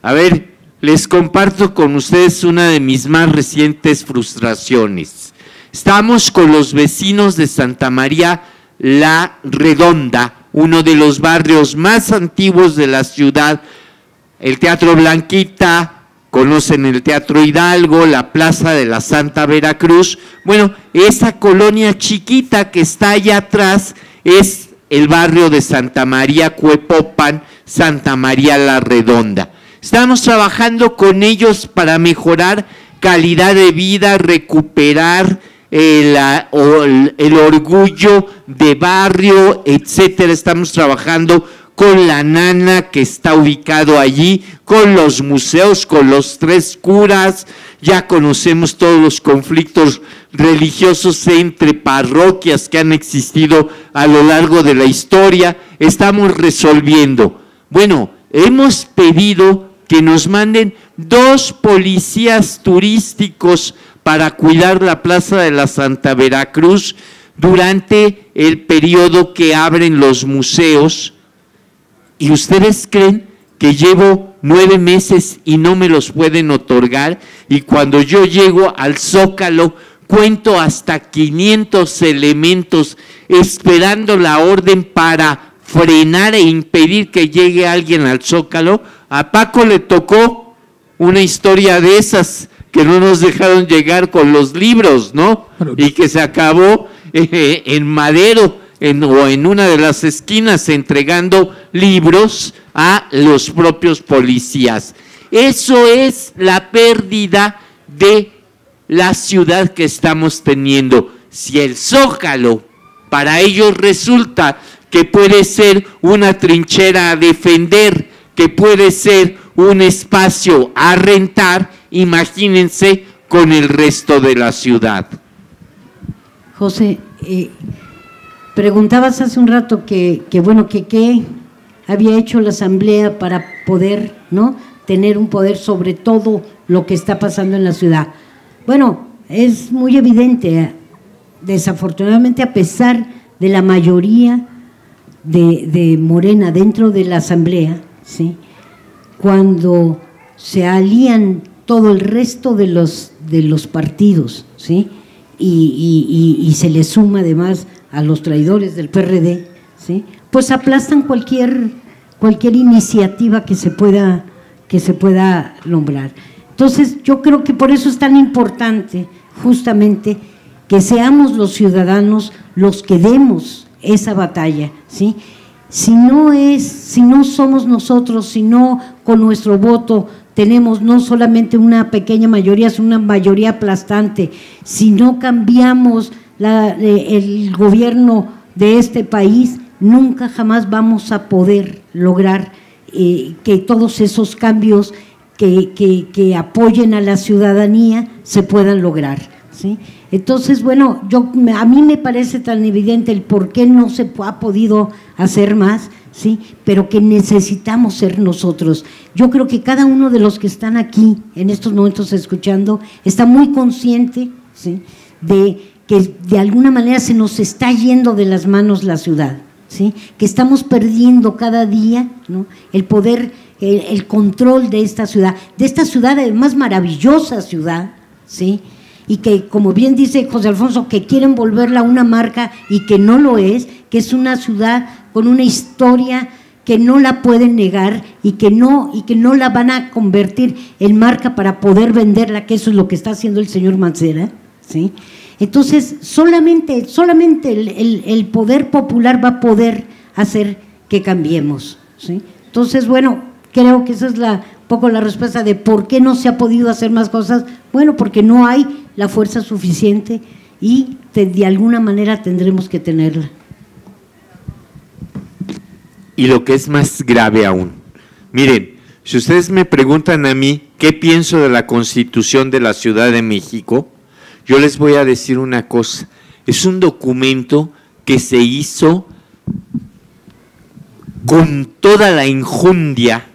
a ver, les comparto con ustedes una de mis más recientes frustraciones. Estamos con los vecinos de Santa María la Redonda, uno de los barrios más antiguos de la ciudad, el Teatro Blanquita, conocen el Teatro Hidalgo, la Plaza de la Santa Veracruz. Bueno, esa colonia chiquita que está allá atrás es el barrio de Santa María Cuepopan, Santa María la Redonda. Estamos trabajando con ellos para mejorar calidad de vida, recuperar el orgullo de barrio, etcétera. Estamos trabajando con la Nana, que está ubicado allí, con los museos, con los 3 curas. Ya conocemos todos los conflictos religiosos entre parroquias que han existido a lo largo de la historia. Estamos resolviendo. Bueno, hemos pedido que nos manden 2 policías turísticos para cuidar la Plaza de la Santa Veracruz durante el periodo que abren los museos. ¿Y ustedes creen que llevo 9 meses y no me los pueden otorgar? Y cuando yo llego al Zócalo, cuento hasta 500 elementos esperando la orden para frenar e impedir que llegue alguien al Zócalo. A Paco le tocó una historia de esas, que no nos dejaron llegar con los libros, ¿no? Y que se acabó en Madero, o en una de las esquinas, entregando libros a los propios policías. Eso es la pérdida de la ciudad que estamos teniendo. Si el Zócalo para ellos resulta que puede ser una trinchera a defender, que puede ser un espacio a rentar, imagínense con el resto de la ciudad. José, preguntabas hace un rato que qué había hecho la Asamblea para poder, ¿no?, tener un poder sobre todo lo que está pasando en la ciudad. Bueno, es muy evidente, desafortunadamente, a pesar de la mayoría de Morena dentro de la Asamblea, ¿sí?, cuando se alían todo el resto de los partidos, ¿sí?, y se le suma además a los traidores del PRD, ¿sí?, pues aplastan cualquier iniciativa que se pueda nombrar. Entonces, yo creo que por eso es tan importante justamente que seamos los ciudadanos los que demos esa batalla, ¿sí? Si no somos nosotros, si no con nuestro voto tenemos no solamente una pequeña mayoría, es una mayoría aplastante, si no cambiamos el gobierno de este país, nunca jamás vamos a poder lograr que todos esos cambios que apoyen a la ciudadanía se puedan lograr, ¿sí? Entonces, bueno, a mí me parece tan evidente el por qué no se ha podido hacer más, ¿sí? Pero que necesitamos ser nosotros. Yo creo que cada uno de los que están aquí en estos momentos escuchando está muy consciente, ¿sí?, de que de alguna manera se nos está yendo de las manos la ciudad, ¿sí?, que estamos perdiendo cada día, ¿no?, el poder, el control de esta ciudad, además maravillosa ciudad, ¿sí?, y que, como bien dice José Alfonso, que quieren volverla una marca y que no lo es, que es una ciudad con una historia que no la pueden negar y que no la van a convertir en marca para poder venderla, que eso es lo que está haciendo el señor Mancera, ¿sí? Entonces, solamente el poder popular va a poder hacer que cambiemos, ¿sí? Entonces, bueno, creo que esa es un poco la respuesta de por qué no se ha podido hacer más cosas. Bueno, porque no hay la fuerza suficiente y de alguna manera tendremos que tenerla. Y lo que es más grave aún, miren, si ustedes me preguntan a mí qué pienso de la Constitución de la Ciudad de México, yo les voy a decir una cosa: es un documento que se hizo con toda la enjundia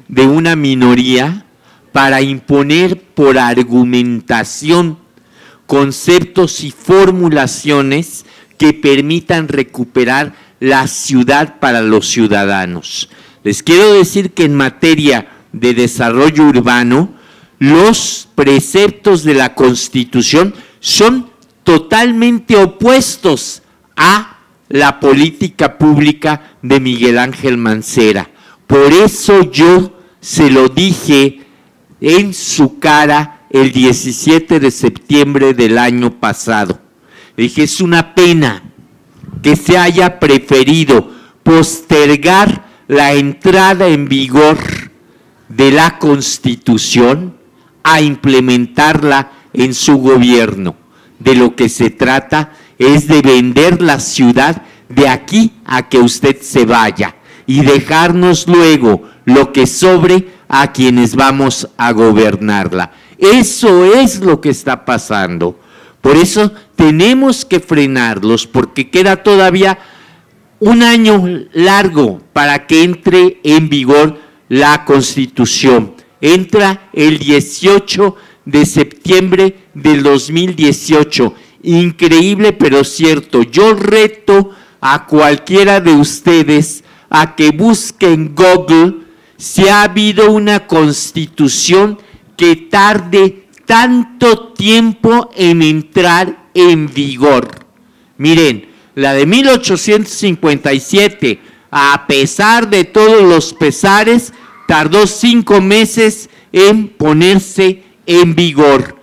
de una minoría para imponer por argumentación conceptos y formulaciones que permitan recuperar la ciudad para los ciudadanos. Les quiero decir que en materia de desarrollo urbano, los preceptos de la Constitución son totalmente opuestos a la política pública de Miguel Ángel Mancera. Por eso yo se lo dije en su cara el 17 de septiembre del año pasado. Dije, es una pena que se haya preferido postergar la entrada en vigor de la Constitución a implementarla en su gobierno. De lo que se trata es de vender la ciudad de aquí a que usted se vaya y dejarnos luego lo que sobre a quienes vamos a gobernarla. Eso es lo que está pasando. Por eso tenemos que frenarlos, porque queda todavía un año largo para que entre en vigor la Constitución. Entra el 18 de septiembre del 2018. Increíble, pero cierto. Yo reto a cualquiera de ustedes a que busque en Google si ha habido una Constitución que tarde tanto tiempo en entrar en vigor. Miren, la de 1857, a pesar de todos los pesares, tardó 5 meses en ponerse en vigor.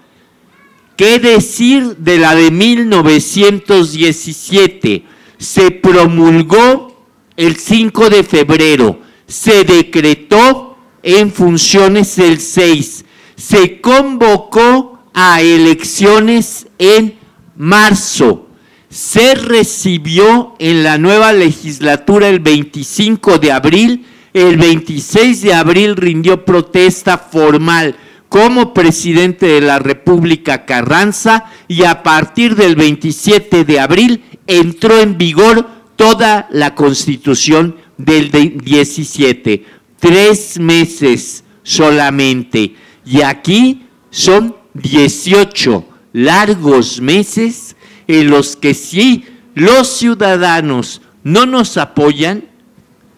¿Qué decir de la de 1917? Se promulgó el 5 de febrero, se decretó en funciones el 6, se convocó a elecciones en marzo, se recibió en la nueva legislatura el 25 de abril, el 26 de abril rindió protesta formal como presidente de la República Carranza y a partir del 27 de abril entró en vigor toda la Constitución del 17. 3 meses solamente. Y aquí son 18 largos meses en los que si los ciudadanos no nos apoyan,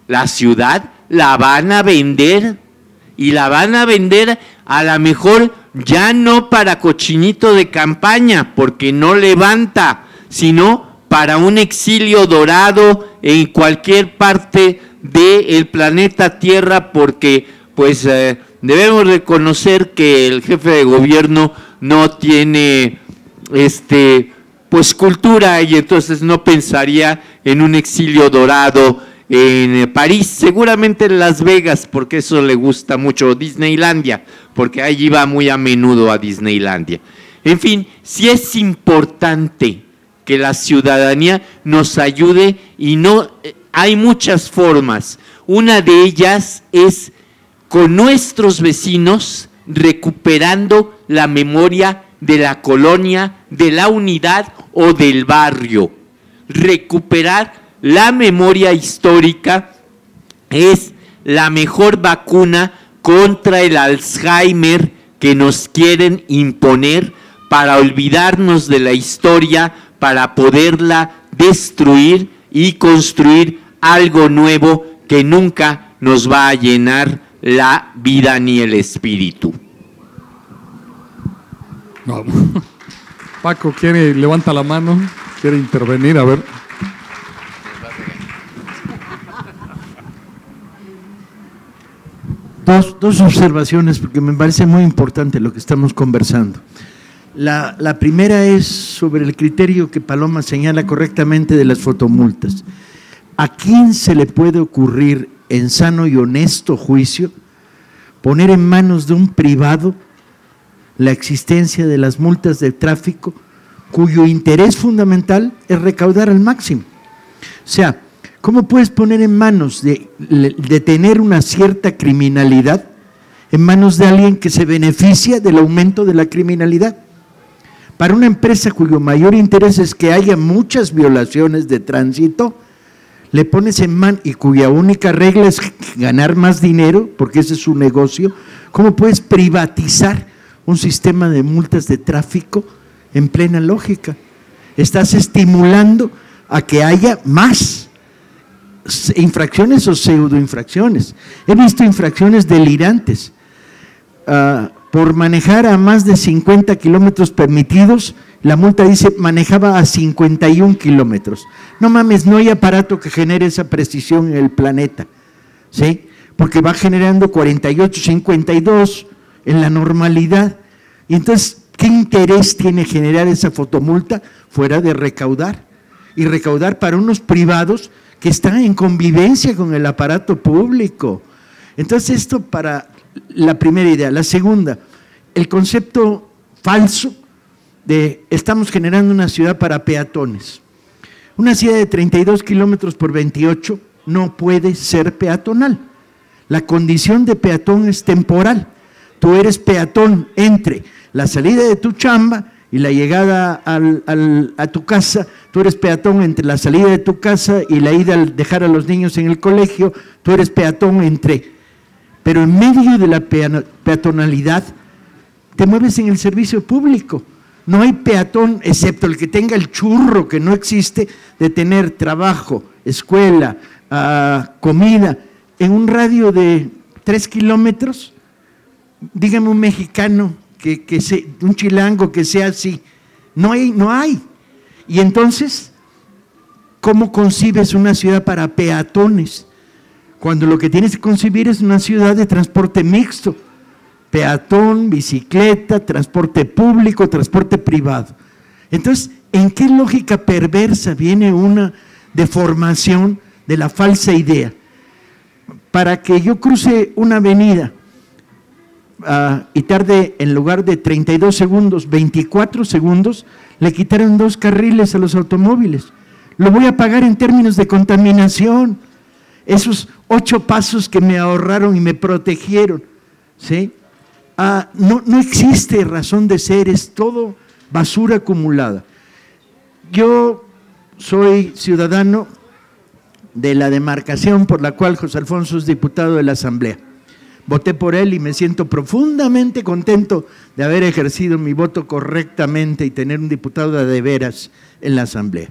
la ciudad la van a vender y la van a vender a lo mejor ya no para cochinito de campaña, porque no levanta, sino para un exilio dorado en cualquier parte del planeta Tierra, porque pues debemos reconocer que el jefe de gobierno no tiene pues cultura y entonces no pensaría en un exilio dorado en París, seguramente en Las Vegas, porque eso le gusta mucho, Disneylandia, porque allí va muy a menudo a Disneylandia. En fin, sí es importante que la ciudadanía nos ayude y no hay muchas formas. Una de ellas es con nuestros vecinos, recuperando la memoria de la colonia, de la unidad o del barrio. Recuperar la memoria histórica es la mejor vacuna contra el Alzheimer que nos quieren imponer para olvidarnos de la historia, para poderla destruir y construir algo nuevo que nunca nos va a llenar la vida ni el espíritu. No. Paco levanta la mano, quiere intervenir, a ver. Dos observaciones, porque me parece muy importante lo que estamos conversando. La primera es sobre el criterio que Paloma señala correctamente de las fotomultas. ¿A quién se le puede ocurrir, en sano y honesto juicio, poner en manos de un privado la existencia de las multas de tráfico cuyo interés fundamental es recaudar al máximo? O sea, ¿cómo puedes poner en manos de tener una cierta criminalidad en manos de alguien que se beneficia del aumento de la criminalidad? Para una empresa cuyo mayor interés es que haya muchas violaciones de tránsito, le pones en mano y cuya única regla es ganar más dinero, porque ese es su negocio. ¿Cómo puedes privatizar un sistema de multas de tráfico en plena lógica? Estás estimulando a que haya más infracciones o pseudoinfracciones. He visto infracciones delirantes. Por manejar a más de 50 kilómetros permitidos, la multa dice manejaba a 51 kilómetros. No mames, no hay aparato que genere esa precisión en el planeta, ¿sí? Porque va generando 48, 52 en la normalidad. Y entonces, ¿qué interés tiene generar esa fotomulta fuera de recaudar? Y recaudar para unos privados que están en convivencia con el aparato público. Entonces, esto para la primera idea. La segunda, el concepto falso de estamos generando una ciudad para peatones. Una ciudad de 32 kilómetros por 28 no puede ser peatonal. La condición de peatón es temporal. Tú eres peatón entre la salida de tu chamba y la llegada a tu casa. Tú eres peatón entre la salida de tu casa y la ida al dejar a los niños en el colegio. Tú eres peatón entre… Pero en medio de la peatonalidad te mueves en el servicio público. No hay peatón, excepto el que tenga el churro, que no existe, de tener trabajo, escuela, comida, en un radio de 3 kilómetros. Dígame un mexicano, un chilango que sea así. No hay. Y entonces, ¿cómo concibes una ciudad para peatones? Cuando lo que tienes que concebir es una ciudad de transporte mixto. Peatón, bicicleta, transporte público, transporte privado. Entonces, ¿en qué lógica perversa viene una deformación de la falsa idea? Para que yo cruce una avenida y tarde, en lugar de 32 segundos, 24 segundos, le quitaron 2 carriles a los automóviles. Lo voy a pagar en términos de contaminación. Esos 8 pasos que me ahorraron y me protegieron, ¿sí? No existe razón de ser, es todo basura acumulada. Yo soy ciudadano de la demarcación por la cual José Alfonso es diputado de la Asamblea. Voté por él y me siento profundamente contento de haber ejercido mi voto correctamente y tener un diputado de veras en la Asamblea.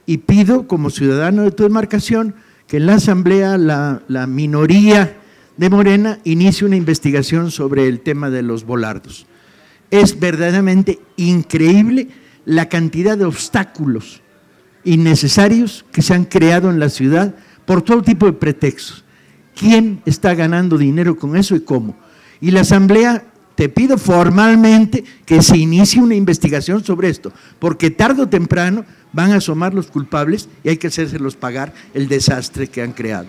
Y pido, como ciudadano de tu demarcación, que en la Asamblea la minoría de Morena inicie una investigación sobre el tema de los volardos. Es verdaderamente increíble la cantidad de obstáculos innecesarios que se han creado en la ciudad por todo tipo de pretextos. ¿Quién está ganando dinero con eso y cómo? Y la Asamblea, te pido formalmente que se inicie una investigación sobre esto, porque tarde o temprano van a asomar los culpables y hay que hacérselos pagar el desastre que han creado.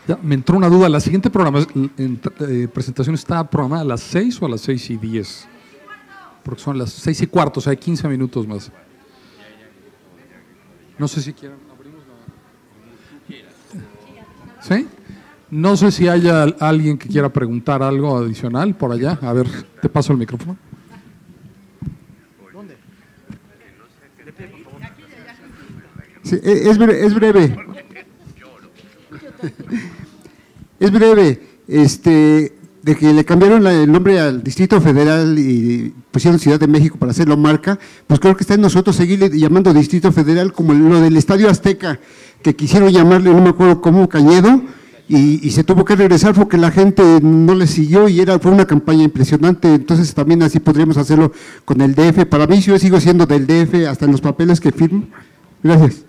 Ya, me entró una duda. La siguiente presentación está programada a las 6 o a las 6:10. Porque son las 6:15, o sea, hay 15 minutos más. No sé si quieren abrimos la... ¿Sí? No sé si haya alguien que quiera preguntar algo adicional por allá. A ver, te paso el micrófono. ¿Dónde? Sí, es breve. Es breve. De que le cambiaron el nombre al Distrito Federal y pusieron Ciudad de México para hacerlo marca, pues creo que está en nosotros seguirle llamando Distrito Federal, como lo del Estadio Azteca, que quisieron llamarle, no me acuerdo cómo, Cañedo, y se tuvo que regresar porque la gente no le siguió y fue una campaña impresionante. Entonces también así podríamos hacerlo con el DF. Para mí yo sigo siendo del DF hasta en los papeles que firmo. Gracias.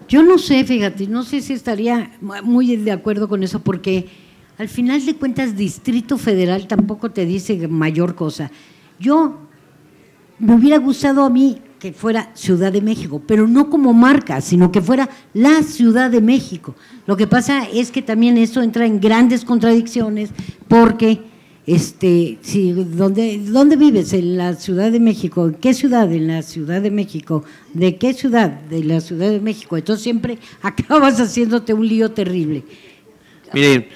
Yo no sé, fíjate, no sé si estaría muy de acuerdo con eso, porque al final de cuentas Distrito Federal tampoco te dice mayor cosa. Me hubiera gustado a mí que fuera Ciudad de México, pero no como marca, sino que fuera la Ciudad de México. Lo que pasa es que también eso entra en grandes contradicciones, porque ¿dónde vives? En la Ciudad de México. ¿En qué ciudad? En la Ciudad de México. ¿De qué ciudad? De la Ciudad de México. Entonces siempre acabas haciéndote un lío terrible. Miren,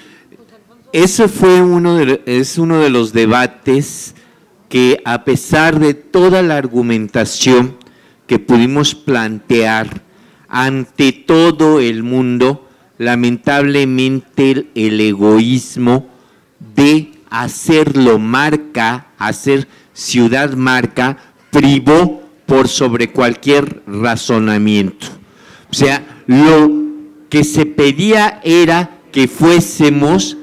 eso es uno de los debates que, a pesar de toda la argumentación que pudimos plantear ante todo el mundo, lamentablemente el egoísmo de hacerlo marca, hacer ciudad marca, privó por sobre cualquier razonamiento. O sea, lo que se pedía era que fuésemos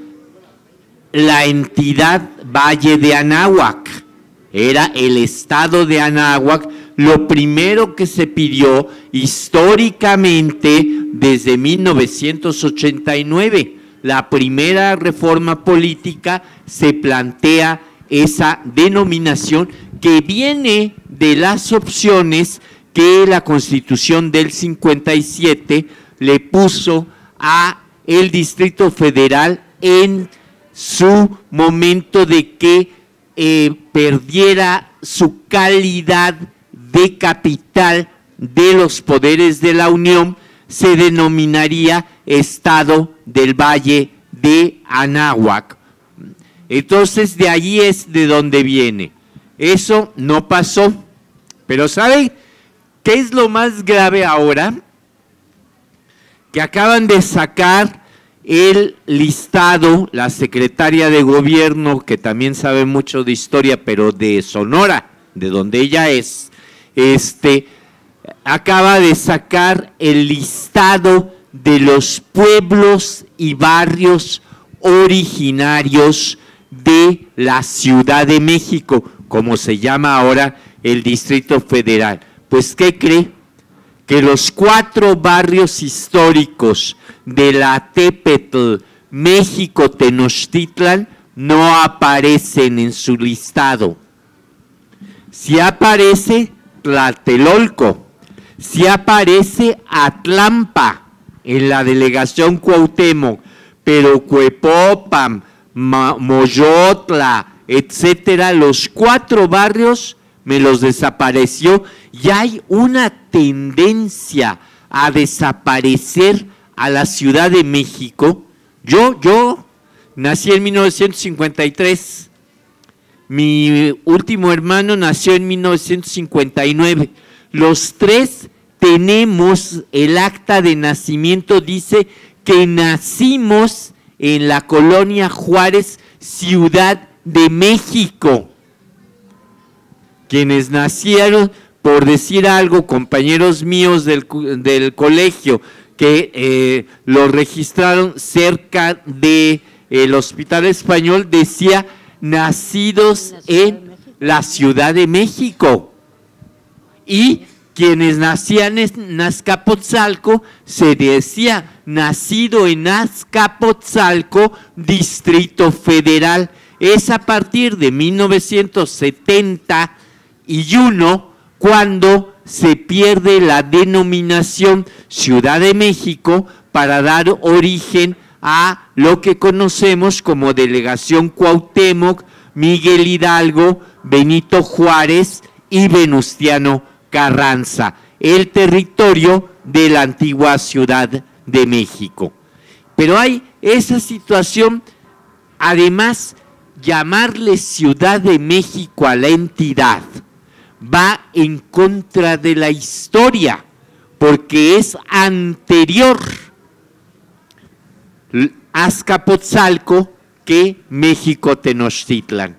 la entidad Valle de Anáhuac, era el estado de Anáhuac. Lo primero que se pidió históricamente desde 1989, la primera reforma política, se plantea esa denominación que viene de las opciones que la Constitución del 57 le puso a el Distrito Federal en su momento de que perdiera su calidad de capital de los poderes de la Unión. Se denominaría Estado del Valle de Anáhuac. Entonces, de allí es de donde viene. Eso no pasó. Pero ¿saben qué es lo más grave ahora? Que acaban de sacar el listado, la secretaria de Gobierno, que también sabe mucho de historia, pero de Sonora, de donde ella es, acaba de sacar el listado de los pueblos y barrios originarios de la Ciudad de México, como se llama ahora el Distrito Federal. Pues, ¿qué cree? Que los 4 barrios históricos de la Tepetl, México, Tenochtitlan, no aparecen en su listado. Si aparece Tlatelolco, si aparece Atlampa en la delegación Cuauhtémoc, pero Cuepopam, Moyotla, etcétera, los 4 barrios me los desapareció. Y hay una tendencia a desaparecer a la Ciudad de México. Yo nací en 1953, mi último hermano nació en 1959, los 3 tenemos el acta de nacimiento, dice que nacimos en la colonia Juárez, Ciudad de México. Quienes nacieron, por decir algo, compañeros míos del colegio, que lo registraron cerca del Hospital Español, decía nacidos en la Ciudad de México. Y quienes nacían en Azcapotzalco, se decía nacido en Azcapotzalco, Distrito Federal. Es a partir de 1971 cuando se pierde la denominación Ciudad de México para dar origen a lo que conocemos como Delegación Cuauhtémoc, Miguel Hidalgo, Benito Juárez y Venustiano Carranza. El territorio de la antigua Ciudad de México. Pero hay esa situación, además, llamarle Ciudad de México a la entidad va en contra de la historia, porque es anterior Azcapotzalco que México Tenochtitlan.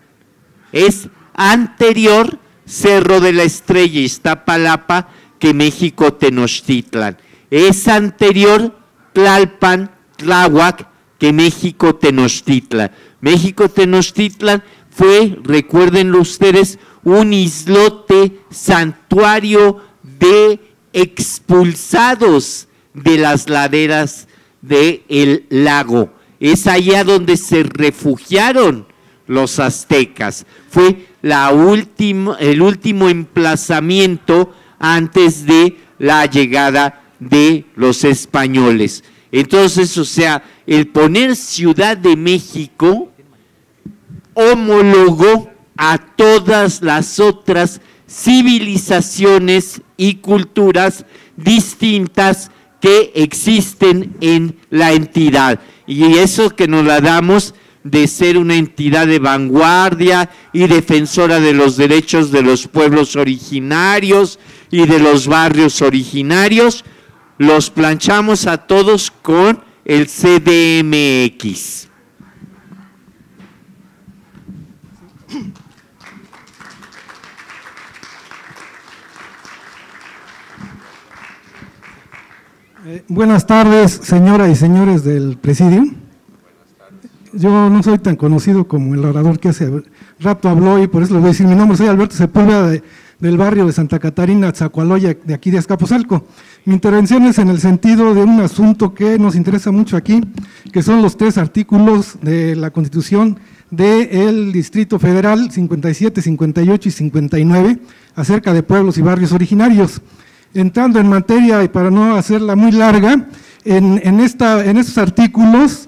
Es anterior Cerro de la Estrella, Iztapalapa, que México Tenochtitlan. Es anterior Tlalpan, Tláhuac, que México Tenochtitlan. México Tenochtitlan fue, recuérdenlo ustedes, un islote santuario de expulsados de las laderas del lago. Es allá donde se refugiaron los aztecas. Fue el último emplazamiento antes de la llegada de los españoles. Entonces, o sea, el poner Ciudad de México homologó a todas las otras civilizaciones y culturas distintas que existen en la entidad. Y eso que nos la damos de ser una entidad de vanguardia y defensora de los derechos de los pueblos originarios y de los barrios originarios, los planchamos a todos con el CDMX. Buenas tardes, señoras y señores del Presidium. Yo no soy tan conocido como el orador que hace rato habló y por eso les voy a decir mi nombre. Soy Alberto Sepúlveda del barrio de Santa Catarina, Tzacualoya, de aquí de Azcapotzalco. Mi intervención es en el sentido de un asunto que nos interesa mucho aquí, que son los 3 artículos de la Constitución del Distrito Federal 57, 58 y 59 acerca de pueblos y barrios originarios. Entrando en materia y para no hacerla muy larga, en estos artículos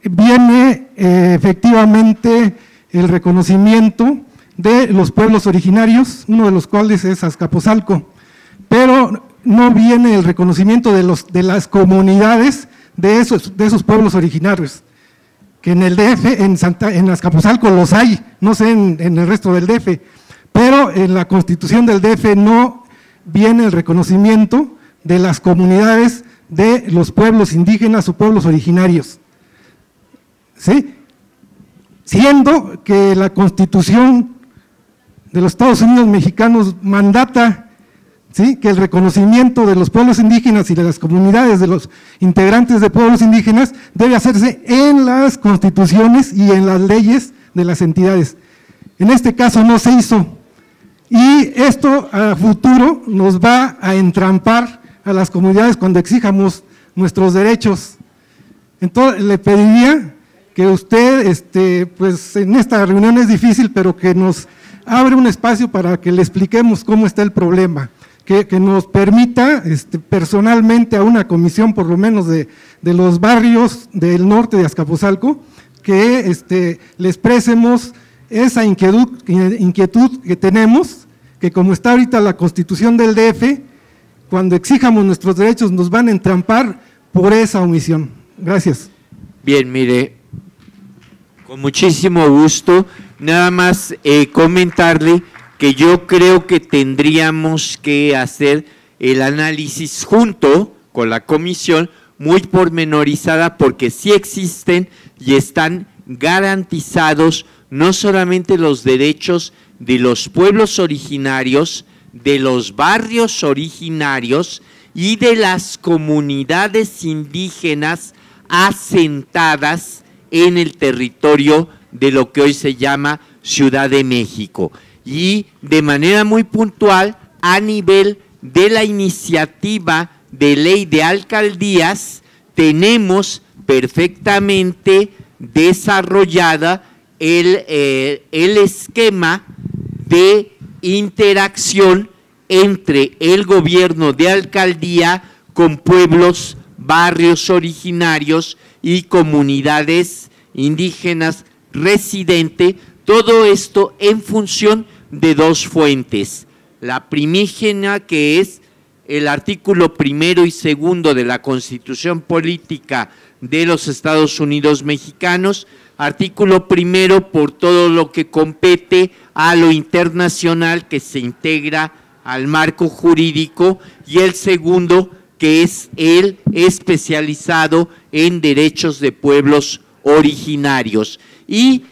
viene efectivamente el reconocimiento de los pueblos originarios, uno de los cuales es Azcapotzalco, pero no viene el reconocimiento de las comunidades de esos pueblos originarios, que en el DF, en Azcapotzalco los hay, no sé en el resto del DF, pero en la Constitución del DF no viene el reconocimiento de las comunidades de los pueblos indígenas o pueblos originarios, ¿sí? Siendo que la Constitución de los Estados Unidos mexicanos mandata, ¿sí?, que el reconocimiento de los pueblos indígenas y de las comunidades de los integrantes de pueblos indígenas debe hacerse en las constituciones y en las leyes de las entidades. En este caso no se hizo. Y esto a futuro nos va a entrampar a las comunidades cuando exijamos nuestros derechos. Entonces, le pediría que usted, pues en esta reunión es difícil, pero que nos abre un espacio para que le expliquemos cómo está el problema, que nos permita personalmente a una comisión, por lo menos de los barrios del norte de Azcapotzalco, que le expresemos esa inquietud que tenemos, que como está ahorita la Constitución del DF, cuando exijamos nuestros derechos nos van a entrampar por esa omisión. Gracias. Bien, mire, con muchísimo gusto, nada más comentarle que yo creo que tendríamos que hacer el análisis junto con la comisión muy pormenorizada, porque sí existen y están garantizados no solamente los derechos de los pueblos originarios, de los barrios originarios y de las comunidades indígenas asentadas en el territorio de lo que hoy se llama Ciudad de México. Y de manera muy puntual, a nivel de la iniciativa de ley de alcaldías, tenemos perfectamente desarrollada el esquema de interacción entre el gobierno de alcaldía con pueblos, barrios originarios y comunidades indígenas residentes, todo esto en función de 2 fuentes. La primigenia, que es el artículo 1 y 2 de la Constitución Política de los Estados Unidos Mexicanos. Artículo 1 por todo lo que compete a lo internacional que se integra al marco jurídico, y el segundo que es el especializado en derechos de pueblos originarios. Y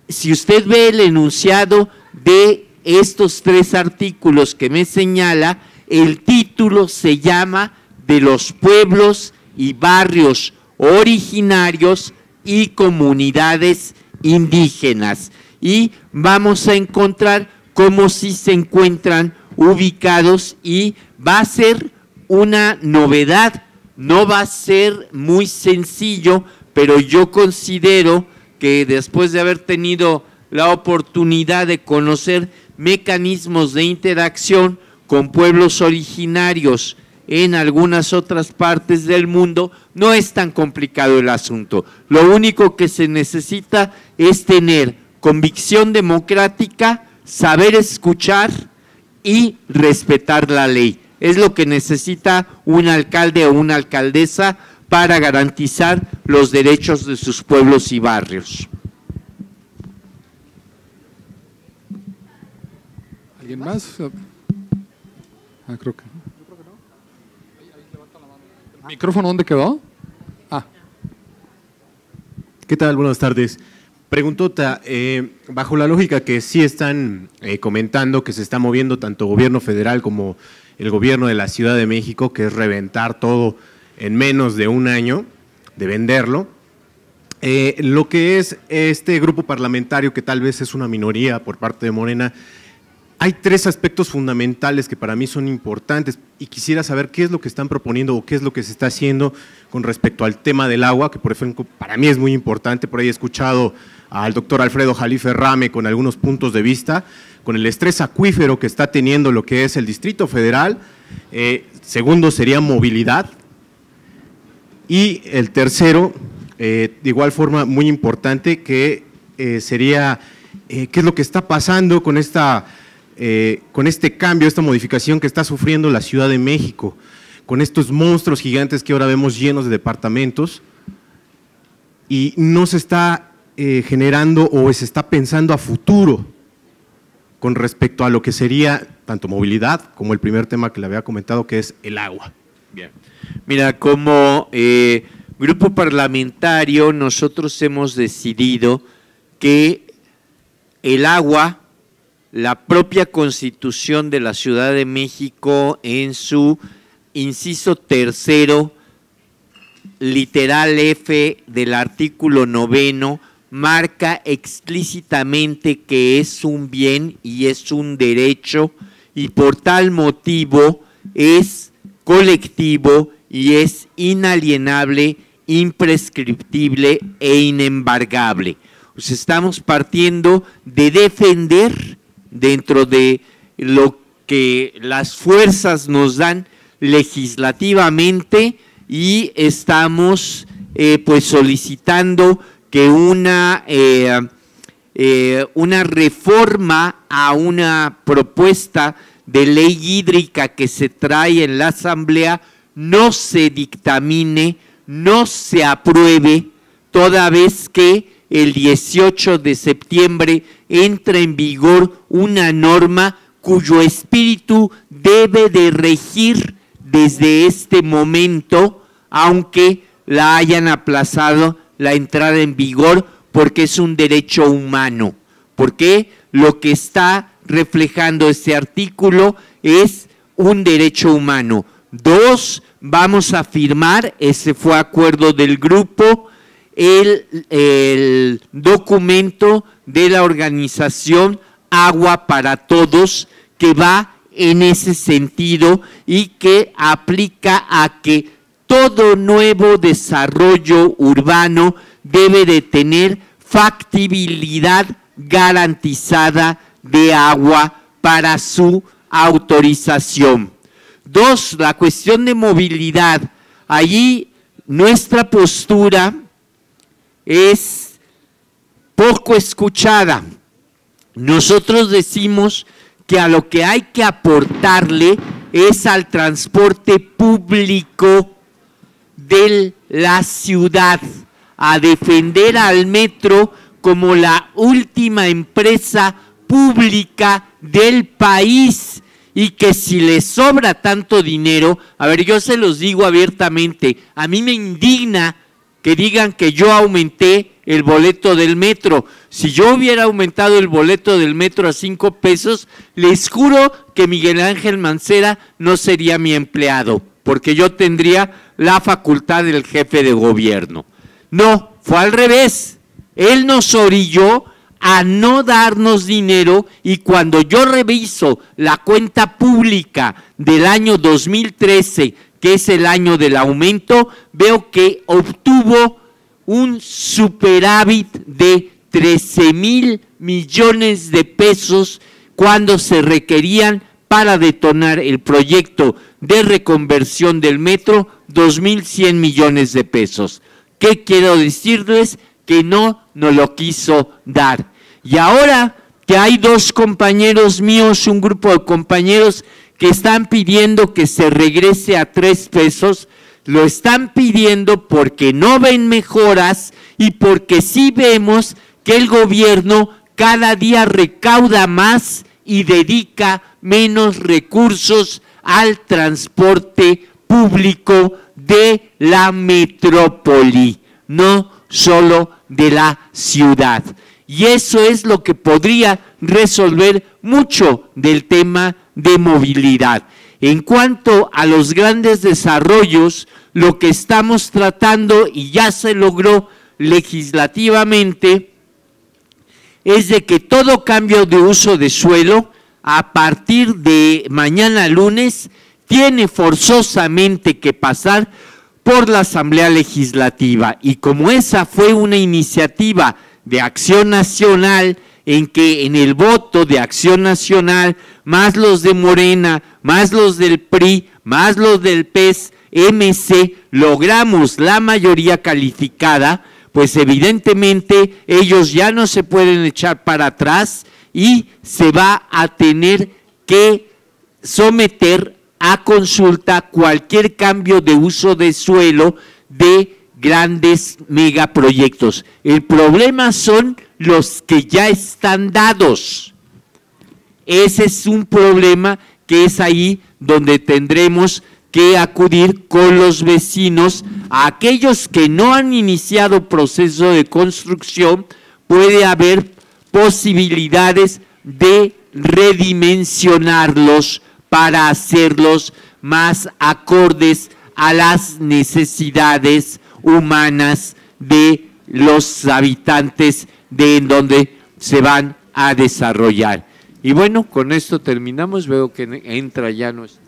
si usted ve el enunciado de estos 3 artículos que me señala, el título se llama de los pueblos y barrios originarios y comunidades indígenas, y vamos a encontrar cómo sí se encuentran ubicados, y va a ser una novedad, no va a ser muy sencillo, pero yo considero que después de haber tenido la oportunidad de conocer mecanismos de interacción con pueblos originarios en algunas otras partes del mundo, no es tan complicado el asunto. Lo único que se necesita es tener convicción democrática, saber escuchar y respetar la ley. Es lo que necesita un alcalde o una alcaldesa para garantizar los derechos de sus pueblos y barrios. ¿Alguien más? Creo que no. ¿El micrófono dónde quedó? ¿Qué tal? Buenas tardes. Preguntota, bajo la lógica que sí están comentando que se está moviendo tanto gobierno federal como el gobierno de la Ciudad de México, que es reventar todo en menos de un año, de venderlo, lo que es este grupo parlamentario, que tal vez es una minoría por parte de Morena, hay 3 aspectos fundamentales que para mí son importantes y quisiera saber qué es lo que están proponiendo o qué es lo que se está haciendo con respecto al tema del agua, que por ejemplo para mí es muy importante. Por ahí he escuchado al doctor Alfredo Jalife Rame con algunos puntos de vista, con el estrés acuífero que está teniendo lo que es el Distrito Federal. Segundo sería movilidad, y el tercero, de igual forma muy importante, que sería qué es lo que está pasando con con este cambio, esta modificación que está sufriendo la Ciudad de México, con estos monstruos gigantes que ahora vemos llenos de departamentos, y no se está generando o se está pensando a futuro con respecto a lo que sería tanto movilidad como el primer tema que le había comentado, que es el agua. Bien. Mira, como grupo parlamentario nosotros hemos decidido que el agua, la propia Constitución de la Ciudad de México en su inciso 3, literal F del artículo 9, marca explícitamente que es un bien y es un derecho, y por tal motivo es colectivo y es inalienable, imprescriptible e inembargable. Pues estamos partiendo de defender, dentro de lo que las fuerzas nos dan legislativamente, y estamos pues solicitando que una reforma a una propuesta de ley hídrica que se trae en la Asamblea no se dictamine, no se apruebe, toda vez que el 18 de septiembre entra en vigor una norma cuyo espíritu debe de regir desde este momento, aunque la hayan aplazado la entrada en vigor, porque es un derecho humano, porque lo que está reflejando este artículo es un derecho humano. 2, vamos a firmar, ese fue acuerdo del grupo, el documento de la organización Agua para Todos, que va en ese sentido y que aplica a que todo nuevo desarrollo urbano debe de tener factibilidad garantizada de agua para su autorización. 2, la cuestión de movilidad. Allí nuestra postura es poco escuchada. Nosotros decimos que a lo que hay que aportarle es al transporte público de la ciudad, a defender al metro como la última empresa pública del país, y que si les sobra tanto dinero, a ver, yo se los digo abiertamente, a mí me indigna que digan que yo aumenté el boleto del metro. Si yo hubiera aumentado el boleto del metro a 5 pesos, les juro que Miguel Ángel Mancera no sería mi empleado, porque yo tendría la facultad del jefe de gobierno. No, fue al revés. Él nos orilló a no darnos dinero, y cuando yo reviso la cuenta pública del año 2013, que es el año del aumento, veo que obtuvo un superávit de 13,000 millones de pesos cuando se requerían para detonar el proyecto de reconversión del metro 2,100 millones de pesos. ¿Qué quiero decirles? Que no nos lo quiso dar. Y ahora que hay dos compañeros míos, un grupo de compañeros que están pidiendo que se regrese a 3 pesos, lo están pidiendo porque no ven mejoras y porque sí vemos que el gobierno cada día recauda más y dedica menos recursos al transporte público de la metrópoli, no solo de la ciudad. Y eso es lo que podría resolver mucho del tema de movilidad. En cuanto a los grandes desarrollos, lo que estamos tratando, y ya se logró legislativamente, es de que todo cambio de uso de suelo a partir de mañana lunes tiene forzosamente que pasar por la Asamblea Legislativa, y como esa fue una iniciativa de Acción Nacional, en que en el voto de Acción Nacional, más los de Morena, más los del PRI, más los del PES, MC, logramos la mayoría calificada, pues evidentemente ellos ya no se pueden echar para atrás y se va a tener que someter a consulta cualquier cambio de uso de suelo de grandes megaproyectos. El problema son los que ya están dados. Ese es un problema que es ahí donde tendremos que acudir con los vecinos. A aquellos que no han iniciado proceso de construcción, puede haber posibilidades de redimensionarlos para hacerlos más acordes a las necesidades humanas de los habitantes de en donde se van a desarrollar. Y bueno, con esto terminamos. Veo que entra ya nuestro